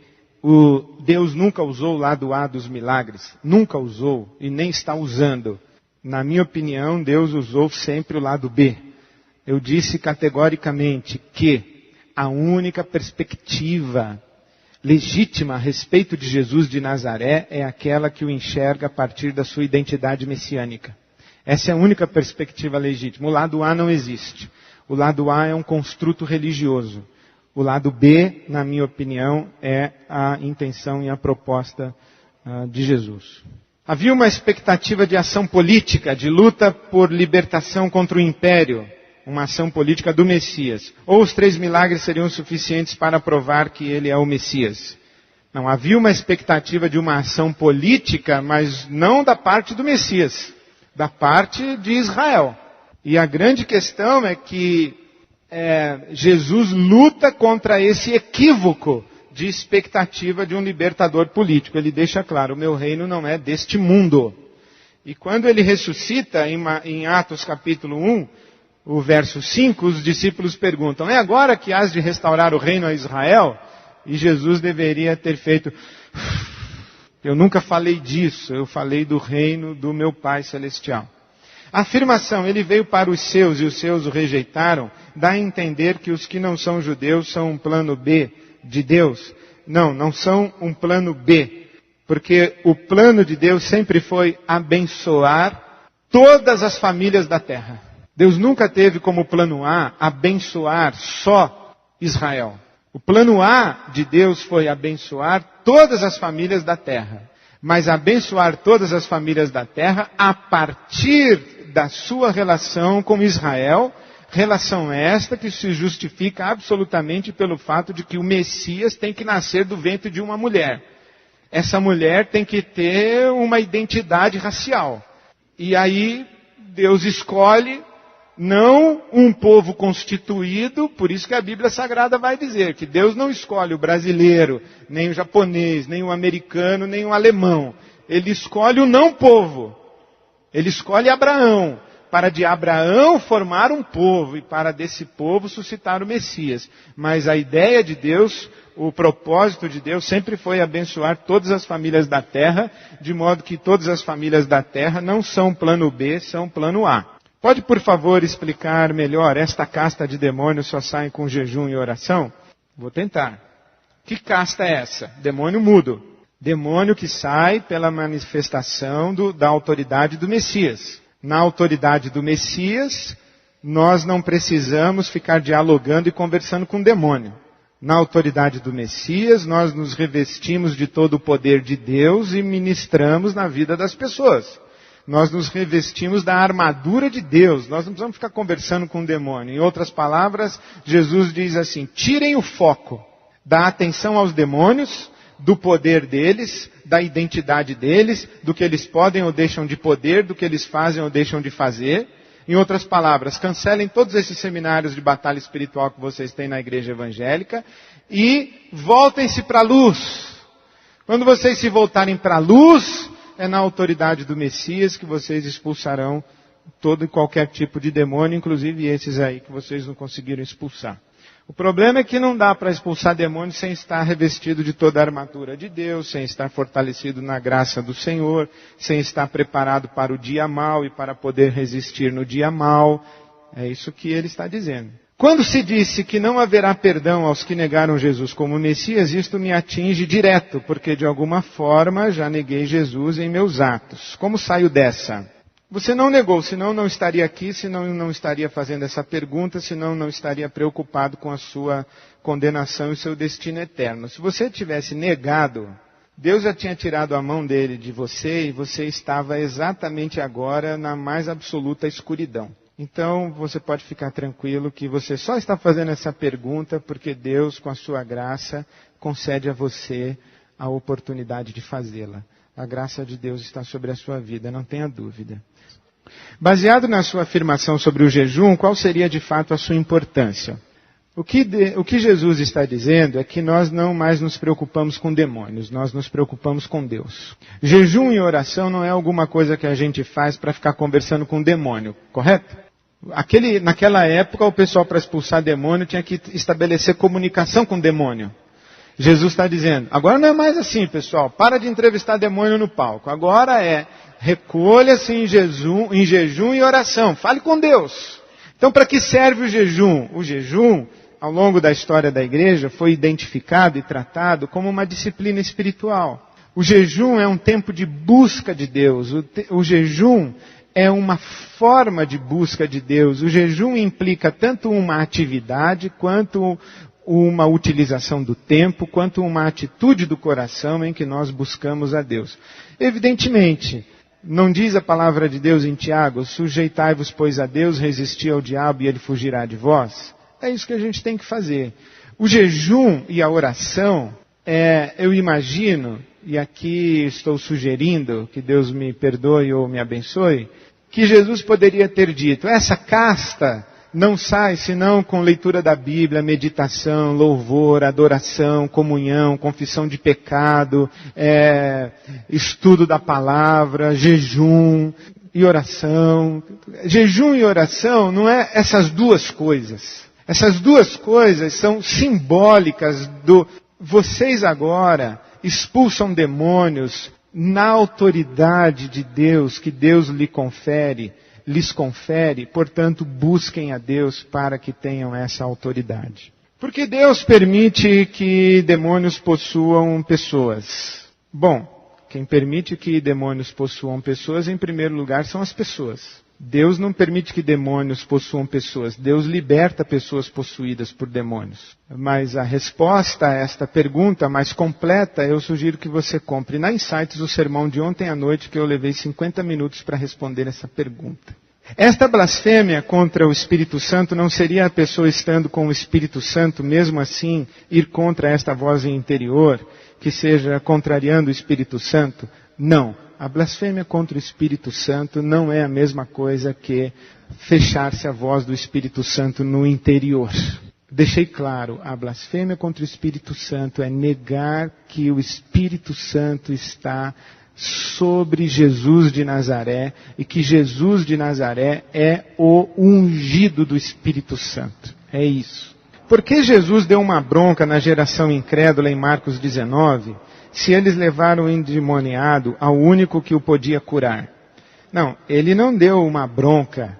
Deus nunca usou o lado A dos milagres. Nunca usou e nem está usando. Na minha opinião, Deus usou sempre o lado B. Eu disse categoricamente que a única perspectiva legítima a respeito de Jesus de Nazaré é aquela que o enxerga a partir da sua identidade messiânica. Essa é a única perspectiva legítima. O lado A não existe. O lado A é um construto religioso. O lado B, na minha opinião, é a intenção e a proposta de Jesus. Havia uma expectativa de ação política, de luta por libertação contra o império, uma ação política do Messias. Ou os 3 milagres seriam suficientes para provar que ele é o Messias. Não, havia uma expectativa de uma ação política, mas não da parte do Messias, da parte de Israel. E a grande questão é que Jesus luta contra esse equívoco de expectativa de um libertador político. Ele deixa claro, o meu reino não é deste mundo. E quando ele ressuscita, em Atos capítulo 1, o verso 5, os discípulos perguntam, é agora que hás de restaurar o reino a Israel? E Jesus deveria ter feito, eu nunca falei disso, eu falei do reino do meu Pai Celestial. A afirmação, ele veio para os seus e os seus o rejeitaram, dá a entender que os que não são judeus são um plano B de Deus. Não são um plano B. Porque o plano de Deus sempre foi abençoar todas as famílias da terra. Deus nunca teve como plano A abençoar só Israel. O plano A de Deus foi abençoar todas as famílias da terra. Mas abençoar todas as famílias da terra a partir da sua relação com Israel, relação esta que se justifica absolutamente pelo fato de que o Messias tem que nascer do ventre de uma mulher. Essa mulher tem que ter uma identidade racial. E aí Deus escolhe não um povo constituído, por isso que a Bíblia Sagrada vai dizer que Deus não escolhe o brasileiro, nem o japonês, nem o americano, nem o alemão. Ele escolhe o não povo. Ele escolhe Abraão, para de Abraão formar um povo e para desse povo suscitar o Messias. Mas a ideia de Deus, o propósito de Deus sempre foi abençoar todas as famílias da terra, de modo que todas as famílias da terra não são plano B, são plano A. Pode, por favor, explicar melhor, esta casta de demônios só sai com jejum e oração? Vou tentar. Que casta é essa? Demônio mudo. Demônio que sai pela manifestação da autoridade do Messias. Na autoridade do Messias, nós não precisamos ficar dialogando e conversando com o demônio. Na autoridade do Messias, nós nos revestimos de todo o poder de Deus e ministramos na vida das pessoas. Nós nos revestimos da armadura de Deus. Nós não precisamos ficar conversando com o demônio. Em outras palavras, Jesus diz assim, tirem o foco da atenção aos demônios, do poder deles, da identidade deles, do que eles podem ou deixam de poder, do que eles fazem ou deixam de fazer. Em outras palavras, cancelem todos esses seminários de batalha espiritual que vocês têm na igreja evangélica e voltem-se para a luz. Quando vocês se voltarem para a luz, é na autoridade do Messias que vocês expulsarão todo e qualquer tipo de demônio, inclusive esses aí que vocês não conseguiram expulsar. O problema é que não dá para expulsar demônios sem estar revestido de toda a armadura de Deus, sem estar fortalecido na graça do Senhor, sem estar preparado para o dia mau e para poder resistir no dia mau. É isso que ele está dizendo. Quando se disse que não haverá perdão aos que negaram Jesus como Messias, isto me atinge direto, porque de alguma forma já neguei Jesus em meus atos. Como saio dessa? Você não negou, senão não estaria aqui, senão não estaria fazendo essa pergunta, senão não estaria preocupado com a sua condenação e seu destino eterno. Se você tivesse negado, Deus já tinha tirado a mão dele de você e você estava exatamente agora na mais absoluta escuridão. Então você pode ficar tranquilo que você só está fazendo essa pergunta porque Deus, com a sua graça, concede a você a oportunidade de fazê-la. A graça de Deus está sobre a sua vida, não tenha dúvida. Baseado na sua afirmação sobre o jejum, qual seria de fato a sua importância? O que Jesus está dizendo é que nós não mais nos preocupamos com demônios, nós nos preocupamos com Deus. Jejum e oração não é alguma coisa que a gente faz para ficar conversando com o demônio, correto? Naquela época, o pessoal para expulsar demônio tinha que estabelecer comunicação com o demônio. Jesus está dizendo, agora não é mais assim, pessoal, para de entrevistar demônio no palco. Agora é, recolha-se em jejum e oração, fale com Deus. Então, para que serve o jejum? O jejum ao longo da história da igreja, foi identificado e tratado como uma disciplina espiritual. O jejum é um tempo de busca de Deus. O jejum é uma forma de busca de Deus. O jejum implica tanto uma atividade, quanto uma utilização do tempo, quanto uma atitude do coração em que nós buscamos a Deus. Evidentemente, não diz a palavra de Deus em Tiago, sujeitai-vos, pois, a Deus, resisti ao diabo e ele fugirá de vós? É isso que a gente tem que fazer. O jejum e a oração, eu imagino, e aqui estou sugerindo, que Deus me perdoe ou me abençoe, que Jesus poderia ter dito, essa casta não sai senão com leitura da Bíblia, meditação, louvor, adoração, comunhão, confissão de pecado, estudo da palavra, jejum e oração. Jejum e oração não é essas duas coisas. Essas duas coisas são simbólicas do vocês agora expulsam demônios na autoridade de Deus, que Deus lhes confere, portanto, busquem a Deus para que tenham essa autoridade. Porque Deus permite que demônios possuam pessoas. Bom, quem permite que demônios possuam pessoas, em primeiro lugar, são as pessoas. Deus não permite que demônios possuam pessoas. Deus liberta pessoas possuídas por demônios. Mas a resposta a esta pergunta mais completa, eu sugiro que você compre na Insights o sermão de ontem à noite, que eu levei 50 minutos para responder essa pergunta. Esta blasfêmia contra o Espírito Santo não seria a pessoa estando com o Espírito Santo, mesmo assim, ir contra esta voz interior, que seja contrariando o Espírito Santo? Não. A blasfêmia contra o Espírito Santo não é a mesma coisa que fechar-se à voz do Espírito Santo no interior. Deixei claro, a blasfêmia contra o Espírito Santo é negar que o Espírito Santo está sobre Jesus de Nazaré e que Jesus de Nazaré é o ungido do Espírito Santo. É isso. Por que Jesus deu uma bronca na geração incrédula em Marcos 19, se eles levaram o endemoniado ao único que o podia curar? Não, ele não deu uma bronca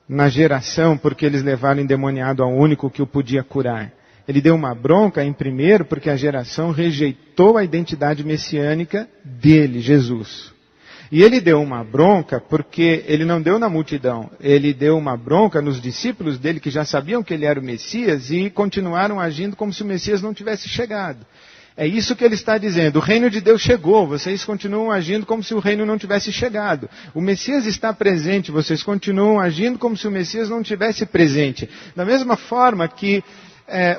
na geração porque eles levaram o endemoniado ao único que o podia curar. Ele deu uma bronca, em primeiro, porque a geração rejeitou a identidade messiânica dele, Jesus. E ele deu uma bronca porque ele não deu na multidão. Ele deu uma bronca nos discípulos dele que já sabiam que ele era o Messias e continuaram agindo como se o Messias não tivesse chegado. É isso que ele está dizendo. O reino de Deus chegou, vocês continuam agindo como se o reino não tivesse chegado. O Messias está presente, vocês continuam agindo como se o Messias não tivesse presente. Da mesma forma que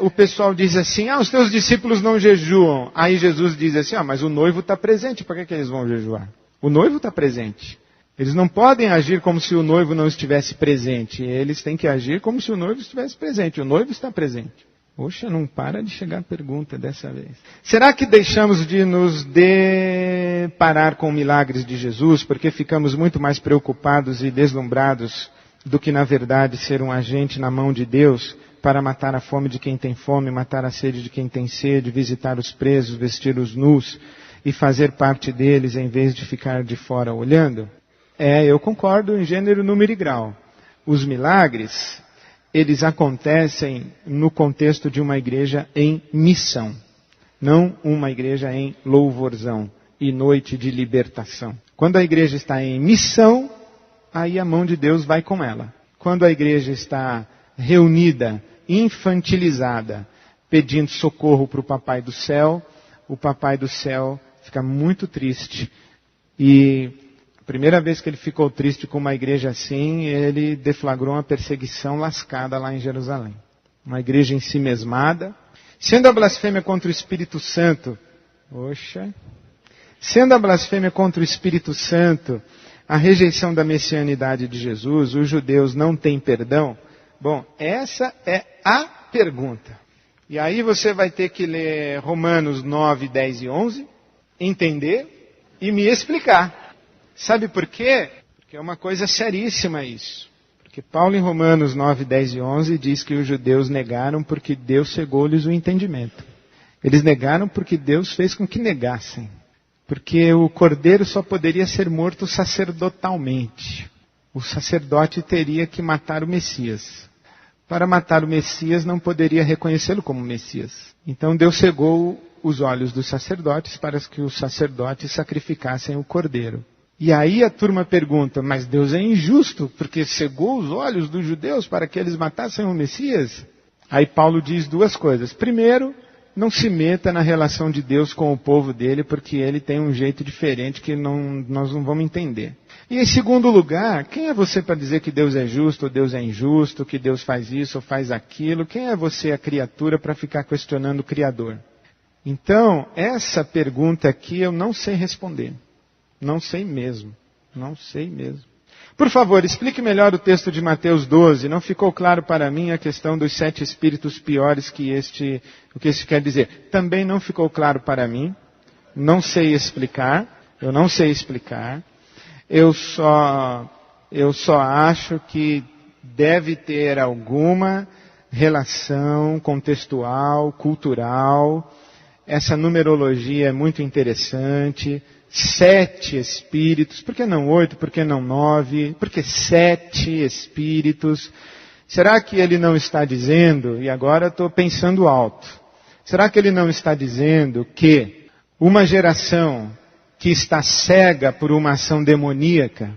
o pessoal diz assim, os teus discípulos não jejuam. Aí Jesus diz assim, mas o noivo está presente, por que eles vão jejuar? O noivo está presente. Eles não podem agir como se o noivo não estivesse presente. Eles têm que agir como se o noivo estivesse presente. O noivo está presente. Poxa, não para de chegar a pergunta dessa vez. Será que deixamos de nos deparar com milagres de Jesus porque ficamos muito mais preocupados e deslumbrados do que, na verdade, ser um agente na mão de Deus para matar a fome de quem tem fome, matar a sede de quem tem sede, visitar os presos, vestir os nus e fazer parte deles em vez de ficar de fora olhando? Eu concordo em gênero, número e grau. Os milagres, eles acontecem no contexto de uma igreja em missão, não uma igreja em louvorzão e noite de libertação. Quando a igreja está em missão, aí a mão de Deus vai com ela. Quando a igreja está reunida, infantilizada, pedindo socorro para o Papai do Céu, o Papai do Céu fica muito triste. E a primeira vez que ele ficou triste com uma igreja assim, ele deflagrou uma perseguição lascada lá em Jerusalém. Uma igreja ensimesmada. Sendo a blasfêmia contra o Espírito Santo, sendo a blasfêmia contra o Espírito Santo a rejeição da messianidade de Jesus, os judeus não têm perdão? Bom, essa é a pergunta. E aí você vai ter que ler Romanos 9, 10 e 11, entender e me explicar. Sabe por quê? Porque é uma coisa seríssima isso. Porque Paulo em Romanos 9, 10 e 11 diz que os judeus negaram porque Deus cegou-lhes o entendimento. Eles negaram porque Deus fez com que negassem. Porque o cordeiro só poderia ser morto sacerdotalmente. O sacerdote teria que matar o Messias. para matar o Messias, não poderia reconhecê-lo como Messias. Então Deus cegou os olhos dos sacerdotes para que os sacerdotes sacrificassem o cordeiro. E aí a turma pergunta, mas Deus é injusto, porque cegou os olhos dos judeus para que eles matassem o Messias? Aí Paulo diz duas coisas. Primeiro, não se meta na relação de Deus com o povo dele, porque ele tem um jeito diferente que nós não vamos entender. E em segundo lugar, quem é você para dizer que Deus é justo ou Deus é injusto, que Deus faz isso ou faz aquilo? Quem é você, a criatura, para ficar questionando o Criador? Então, essa pergunta aqui eu não sei responder. Não sei mesmo. Não sei mesmo. Por favor, explique melhor o texto de Mateus 12. Não ficou claro para mim a questão dos 7 espíritos piores o que isso quer dizer. Também não ficou claro para mim. Não sei explicar. Eu não sei explicar. Eu só acho que deve ter alguma relação contextual, cultural. Essa numerologia é muito interessante. 7 espíritos, por que não 8, por que não 9, por que 7 espíritos? Será que ele não está dizendo, e agora estou pensando alto, será que ele não está dizendo que uma geração que está cega por uma ação demoníaca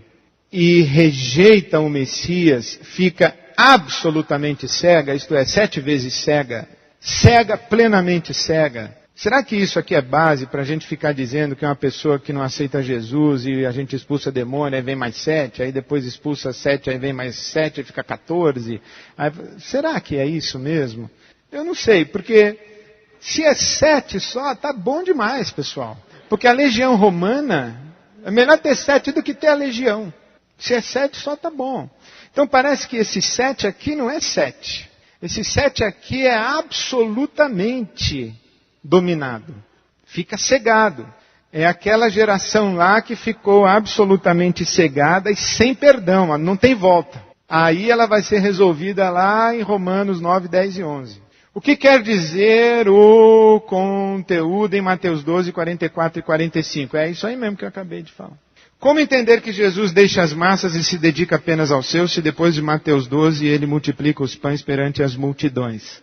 e rejeita o Messias, fica absolutamente cega, isto é, 7 vezes cega, plenamente cega? Será que isso aqui é base para a gente ficar dizendo que é uma pessoa que não aceita Jesus e a gente expulsa demônio, aí vem mais 7, aí depois expulsa 7, aí vem mais 7, aí fica 14? Será que é isso mesmo? Eu não sei, porque se é 7 só, tá bom demais, pessoal. Porque a legião romana, é melhor ter 7 do que ter a legião. Se é 7 só, tá bom. Então parece que esse 7 aqui não é 7. Esse 7 aqui é absolutamente dominado. Fica cegado. É aquela geração lá que ficou absolutamente cegada e sem perdão, não tem volta. Aí ela vai ser resolvida lá em Romanos 9, 10 e 11. O que quer dizer o conteúdo em Mateus 12, 44 e 45? É isso aí mesmo que eu acabei de falar. Como entender que Jesus deixa as massas e se dedica apenas aos seus, se depois de Mateus 12 ele multiplica os pães perante as multidões?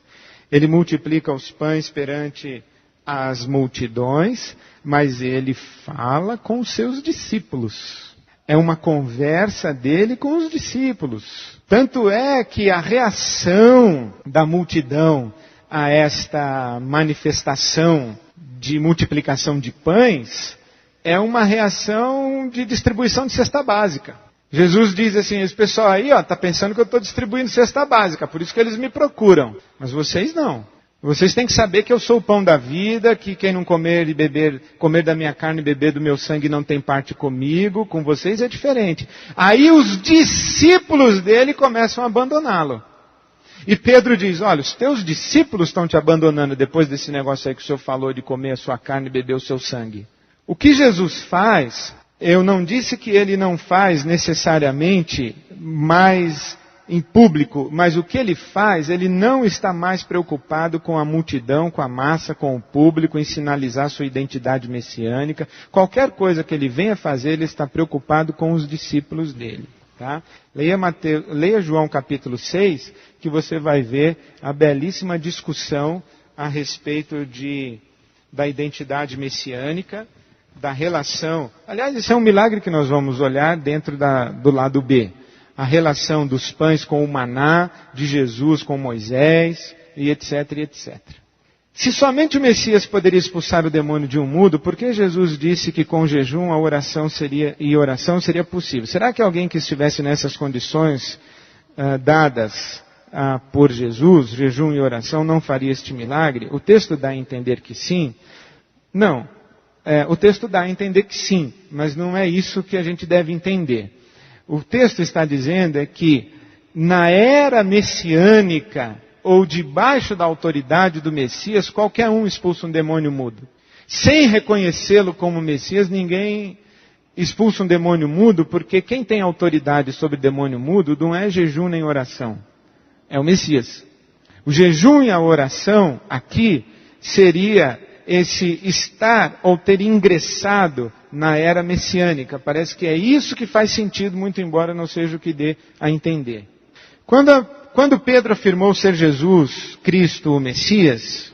Ele multiplica os pães perante as multidões, mas ele fala com os seus discípulos. É uma conversa dele com os discípulos. Tanto é que a reação da multidão a esta manifestação de multiplicação de pães é uma reação de distribuição de cesta básica. Jesus diz assim, esse pessoal aí, está pensando que eu estou distribuindo cesta básica, por isso que eles me procuram. Mas vocês não. Vocês têm que saber que eu sou o pão da vida, que quem não comer da minha carne e beber do meu sangue não tem parte comigo, com vocês é diferente. Aí os discípulos dele começam a abandoná-lo. E Pedro diz, olha, os teus discípulos estão te abandonando depois desse negócio aí que o Senhor falou de comer a sua carne e beber o seu sangue. O que Jesus faz, eu não disse que ele não faz necessariamente mais em público, mas o que ele faz, ele não está mais preocupado com a multidão, com a massa, com o público, em sinalizar sua identidade messiânica. Qualquer coisa que ele venha fazer, ele está preocupado com os discípulos dele. Tá? Leia João capítulo 6, que você vai ver a belíssima discussão a respeito da identidade messiânica, da relação. Aliás, isso é um milagre que nós vamos olhar dentro do lado B. A relação dos pães com o maná, de Jesus com Moisés, e etc, e etc. Se somente o Messias poderia expulsar o demônio de um mudo, por que Jesus disse que com jejum a oração seria possível? Será que alguém que estivesse nessas condições dadas por Jesus, jejum e oração, não faria este milagre? O texto dá a entender que sim. Não. O texto dá a entender que sim, mas não é isso que a gente deve entender. O texto está dizendo que na era messiânica, ou debaixo da autoridade do Messias, qualquer um expulsa um demônio mudo. Sem reconhecê-lo como Messias, ninguém expulsa um demônio mudo, porque quem tem autoridade sobre demônio mudo não é jejum nem oração. É o Messias. O jejum e a oração aqui seria esse estar ou ter ingressado na era messiânica. Parece que é isso que faz sentido, muito embora não seja o que dê a entender. Quando quando Pedro afirmou ser Jesus Cristo o Messias,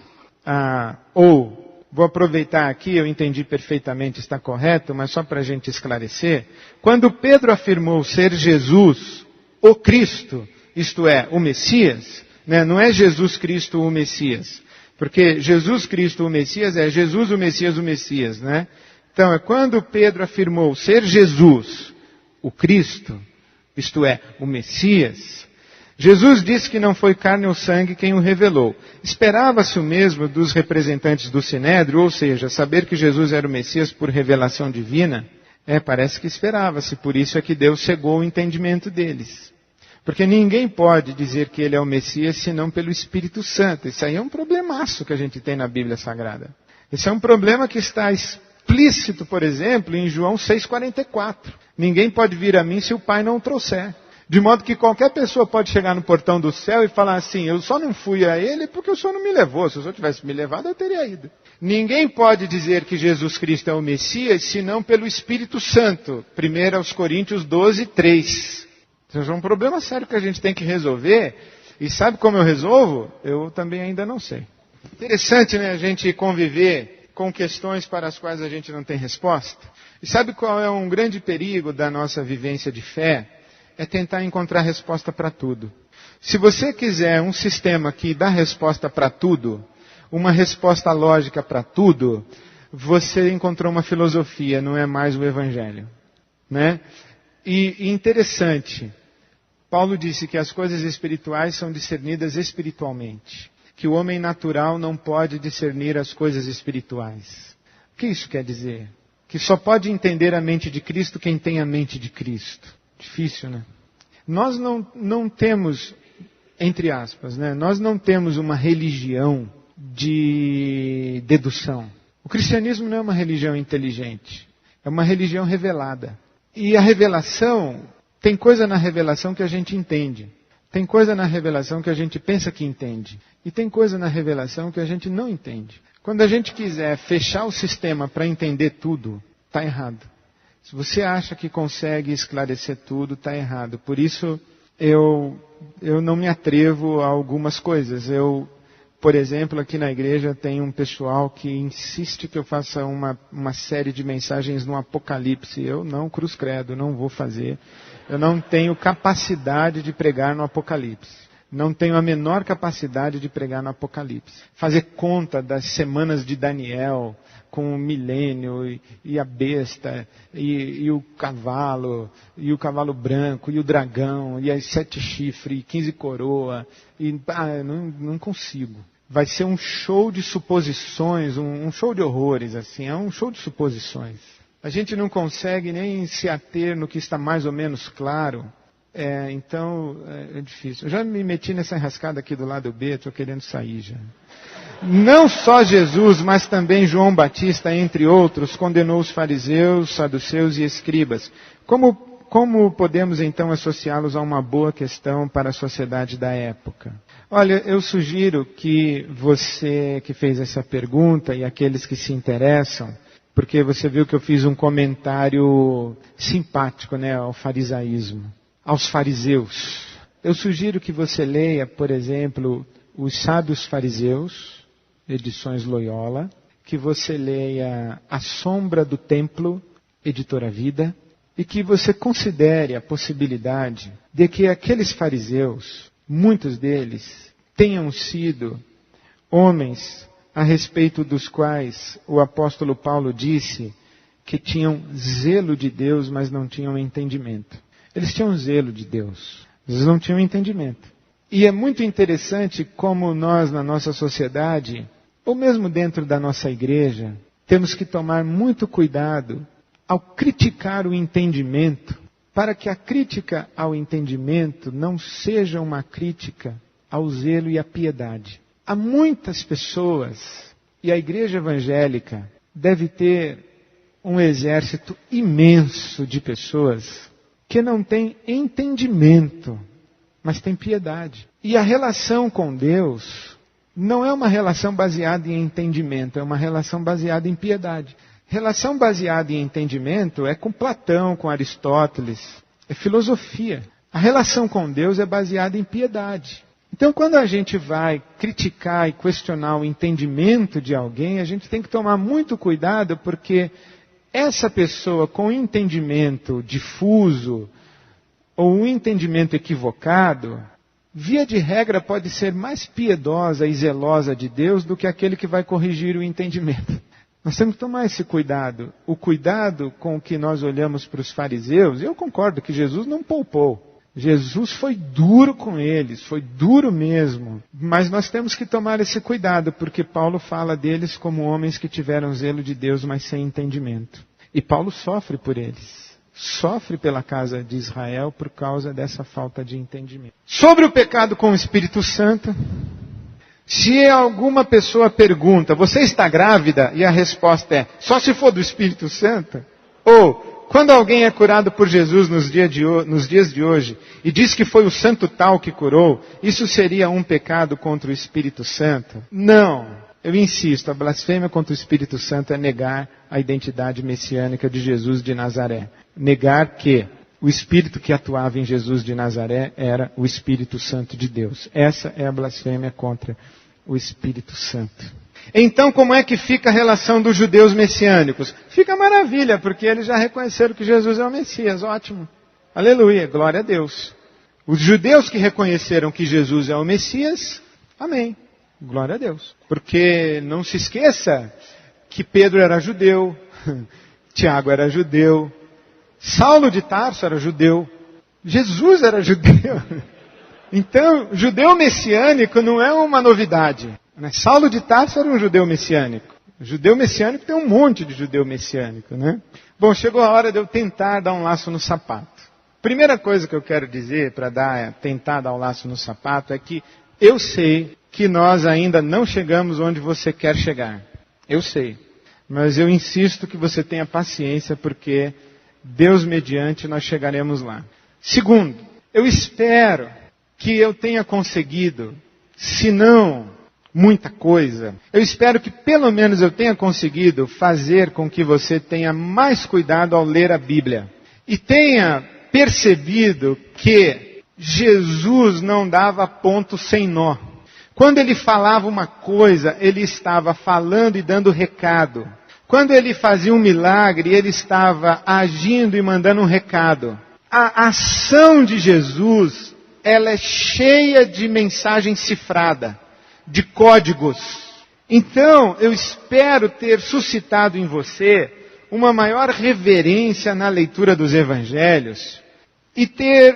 vou aproveitar aqui, eu entendi perfeitamente, está correto, mas só para a gente esclarecer, quando Pedro afirmou ser Jesus o Cristo, isto é, o Messias, né, não é Jesus Cristo o Messias, porque Jesus Cristo o Messias é Jesus o Messias, né? Então, é quando Pedro afirmou ser Jesus o Cristo, isto é, o Messias, Jesus disse que não foi carne ou sangue quem o revelou. Esperava-se o mesmo dos representantes do Sinédrio, ou seja, saber que Jesus era o Messias por revelação divina? Parece que esperava-se, por isso é que Deus cegou o entendimento deles. Porque ninguém pode dizer que ele é o Messias senão pelo Espírito Santo. Isso aí é um problemaço que a gente tem na Bíblia Sagrada. Esse é um problema que está explícito, por exemplo, em João 6,44. Ninguém pode vir a mim se o Pai não o trouxer. De modo que qualquer pessoa pode chegar no portão do céu e falar assim, eu só não fui a ele porque o Senhor não me levou. Se o Senhor tivesse me levado, eu teria ido. Ninguém pode dizer que Jesus Cristo é o Messias senão pelo Espírito Santo. 1 Coríntios 12:3. Isso é um problema sério que a gente tem que resolver. E sabe como eu resolvo? Eu também ainda não sei. Interessante, né, a gente conviver com questões para as quais a gente não tem resposta. E sabe qual é um grande perigo da nossa vivência de fé? É tentar encontrar resposta para tudo. Se você quiser um sistema que dá resposta para tudo, uma resposta lógica para tudo, você encontrou uma filosofia, não é mais o Evangelho, né? E interessante, Paulo disse que as coisas espirituais são discernidas espiritualmente, que o homem natural não pode discernir as coisas espirituais. O que isso quer dizer? Que só pode entender a mente de Cristo quem tem a mente de Cristo. Difícil, né? Nós não temos, entre aspas, né? Nós não temos uma religião de dedução. O cristianismo não é uma religião inteligente. É uma religião revelada. E a revelação, tem coisa na revelação que a gente entende. Tem coisa na revelação que a gente pensa que entende. E tem coisa na revelação que a gente não entende. Quando a gente quiser fechar o sistema para entender tudo, está errado. Se você acha que consegue esclarecer tudo, está errado. Por isso, eu não me atrevo a algumas coisas. Por exemplo, aqui na igreja tem um pessoal que insiste que eu faça uma série de mensagens no Apocalipse. Eu não, cruz credo, não vou fazer. Eu não tenho capacidade de pregar no Apocalipse. Não tenho a menor capacidade de pregar no Apocalipse. Fazer conta das semanas de Daniel, com o milênio e a besta, e o cavalo branco, e o dragão, e as 7 chifres, e 15 coroas. Não consigo. Vai ser um show de suposições, um show de horrores, assim, é um show de suposições. A gente não consegue nem se ater no que está mais ou menos claro. Então é difícil. Eu já me meti nessa enrascada aqui do lado B, estou querendo sair já. Não só Jesus, mas também João Batista, entre outros, condenou os fariseus, saduceus e escribas. Como podemos então associá-los a uma boa questão para a sociedade da época? Olha, eu sugiro que você que fez essa pergunta e aqueles que se interessam, porque você viu que eu fiz um comentário simpático, né, ao farisaísmo, aos fariseus. Eu sugiro que você leia, por exemplo, Os Sábios Fariseus, edições Loyola, que você leia A Sombra do Templo, editora Vida, e que você considere a possibilidade de que aqueles fariseus, muitos deles, tenham sido homens a respeito dos quais o apóstolo Paulo disse que tinham zelo de Deus, mas não tinham entendimento. Eles tinham zelo de Deus, eles não tinham entendimento. E é muito interessante como nós, na nossa sociedade, ou mesmo dentro da nossa igreja, temos que tomar muito cuidado ao criticar o entendimento, para que a crítica ao entendimento não seja uma crítica ao zelo e à piedade. Há muitas pessoas, e a igreja evangélica deve ter um exército imenso de pessoas que não têm entendimento, mas têm piedade. E a relação com Deus não é uma relação baseada em entendimento, é uma relação baseada em piedade. Relação baseada em entendimento é com Platão, com Aristóteles, é filosofia. A relação com Deus é baseada em piedade. Então, quando a gente vai criticar e questionar o entendimento de alguém, a gente tem que tomar muito cuidado, porque essa pessoa com entendimento difuso ou um entendimento equivocado, via de regra pode ser mais piedosa e zelosa de Deus do que aquele que vai corrigir o entendimento. Nós temos que tomar esse cuidado. O cuidado com que nós olhamos para os fariseus, eu concordo que Jesus não poupou. Jesus foi duro com eles, foi duro mesmo. Mas nós temos que tomar esse cuidado, porque Paulo fala deles como homens que tiveram zelo de Deus, mas sem entendimento. E Paulo sofre por eles. Sofre pela casa de Israel por causa dessa falta de entendimento. Sobre o pecado com o Espírito Santo, se alguma pessoa pergunta, você está grávida? E a resposta é, só se for do Espírito Santo? Ou, quando alguém é curado por Jesus nos dias de hoje e diz que foi o santo tal que curou, isso seria um pecado contra o Espírito Santo? Não. Eu insisto, a blasfêmia contra o Espírito Santo é negar a identidade messiânica de Jesus de Nazaré. Negar que o Espírito que atuava em Jesus de Nazaré era o Espírito Santo de Deus. Essa é a blasfêmia contra o Espírito Santo. Então, como é que fica a relação dos judeus messiânicos? Fica maravilha, porque eles já reconheceram que Jesus é o Messias. Ótimo. Aleluia, glória a Deus. Os judeus que reconheceram que Jesus é o Messias, amém. Glória a Deus. Porque não se esqueça que Pedro era judeu, Tiago era judeu, Saulo de Tarso era judeu, Jesus era judeu. Então, judeu messiânico não é uma novidade. Saulo de Tarso era um judeu messiânico. O judeu messiânico tem um monte de judeu messiânico, né? Bom, chegou a hora de eu tentar dar um laço no sapato. Primeira coisa que eu quero dizer para tentar dar um laço no sapato é que eu sei que nós ainda não chegamos onde você quer chegar. Eu sei. Mas eu insisto que você tenha paciência, porque Deus mediante nós chegaremos lá. Segundo, eu espero que eu tenha conseguido, se não muita coisa, eu espero que pelo menos eu tenha conseguido fazer com que você tenha mais cuidado ao ler a Bíblia. E tenha percebido que Jesus não dava ponto sem nó. Quando ele falava uma coisa, ele estava falando e dando recado. Quando ele fazia um milagre, ele estava agindo e mandando um recado. A ação de Jesus, ela é cheia de mensagem cifrada, de códigos. Então, eu espero ter suscitado em você uma maior reverência na leitura dos evangelhos e ter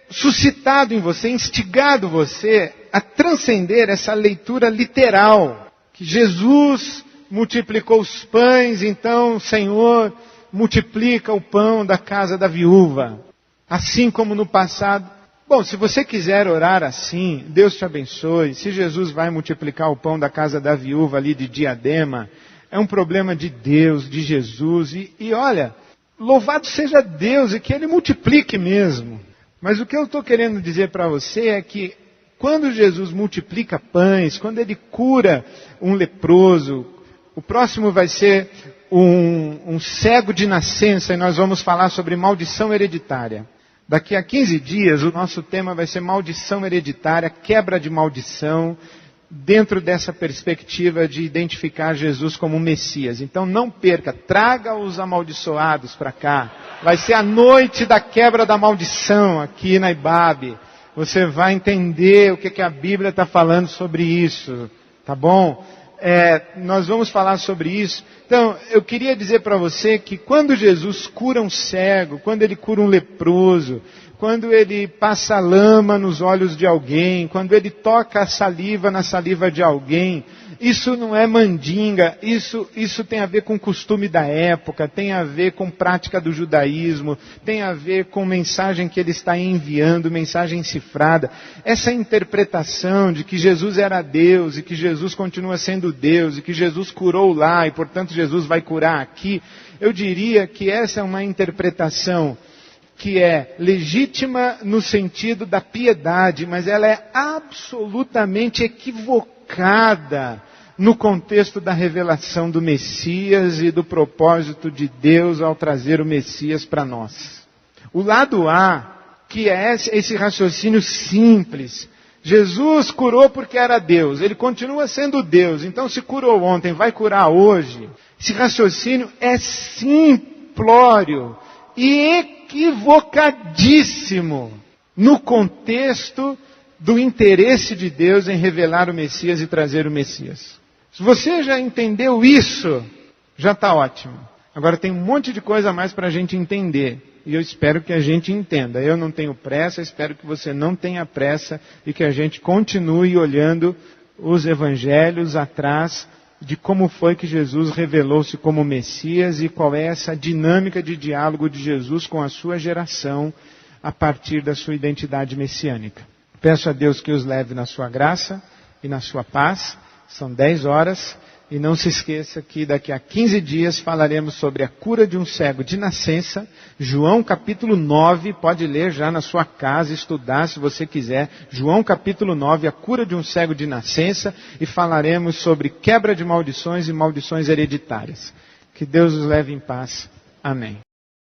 suscitado em você, instigado você a transcender essa leitura literal, que Jesus multiplicou os pães, então, Senhor, multiplica o pão da casa da viúva. Assim como no passado. Bom, se você quiser orar assim, Deus te abençoe. Se Jesus vai multiplicar o pão da casa da viúva ali de Diadema, é um problema de Deus, de Jesus. E olha, louvado seja Deus e que Ele multiplique mesmo. Mas o que eu estou querendo dizer para você é que quando Jesus multiplica pães, quando Ele cura um leproso, o próximo vai ser um cego de nascença e nós vamos falar sobre maldição hereditária. Daqui a 15 dias, o nosso tema vai ser maldição hereditária, quebra de maldição, dentro dessa perspectiva de identificar Jesus como Messias. Então não perca, traga os amaldiçoados para cá. Vai ser a noite da quebra da maldição aqui na IBAB. Você vai entender o que a Bíblia está falando sobre isso, tá bom? Nós vamos falar sobre isso. Então, eu queria dizer para você que quando Jesus cura um cego, quando Ele cura um leproso, quando Ele passa lama nos olhos de alguém, quando Ele toca a saliva na saliva de alguém, isso não é mandinga, isso tem a ver com costume da época, tem a ver com prática do judaísmo, tem a ver com mensagem que Ele está enviando, mensagem cifrada. Essa interpretação de que Jesus era Deus e que Jesus continua sendo Deus e que Jesus curou lá e portanto Jesus vai curar aqui, eu diria que essa é uma interpretação que é legítima no sentido da piedade, mas ela é absolutamente equivocada no contexto da revelação do Messias e do propósito de Deus ao trazer o Messias para nós. O lado A que é esse raciocínio simples. Jesus curou porque era Deus, ele continua sendo Deus, então se curou ontem, vai curar hoje. Esse raciocínio é simplório e equivocadíssimo no contexto do interesse de Deus em revelar o Messias e trazer o Messias. Se você já entendeu isso, já está ótimo. Agora tem um monte de coisa a mais para a gente entender. E eu espero que a gente entenda. Eu não tenho pressa, espero que você não tenha pressa e que a gente continue olhando os evangelhos atrás de como foi que Jesus revelou-se como Messias e qual é essa dinâmica de diálogo de Jesus com a sua geração a partir da sua identidade messiânica. Peço a Deus que os leve na sua graça e na sua paz. São 10 horas. E não se esqueça que daqui a 15 dias falaremos sobre a cura de um cego de nascença. João capítulo 9, pode ler já na sua casa, estudar se você quiser. João capítulo 9, a cura de um cego de nascença. E falaremos sobre quebra de maldições e maldições hereditárias. Que Deus os leve em paz. Amém.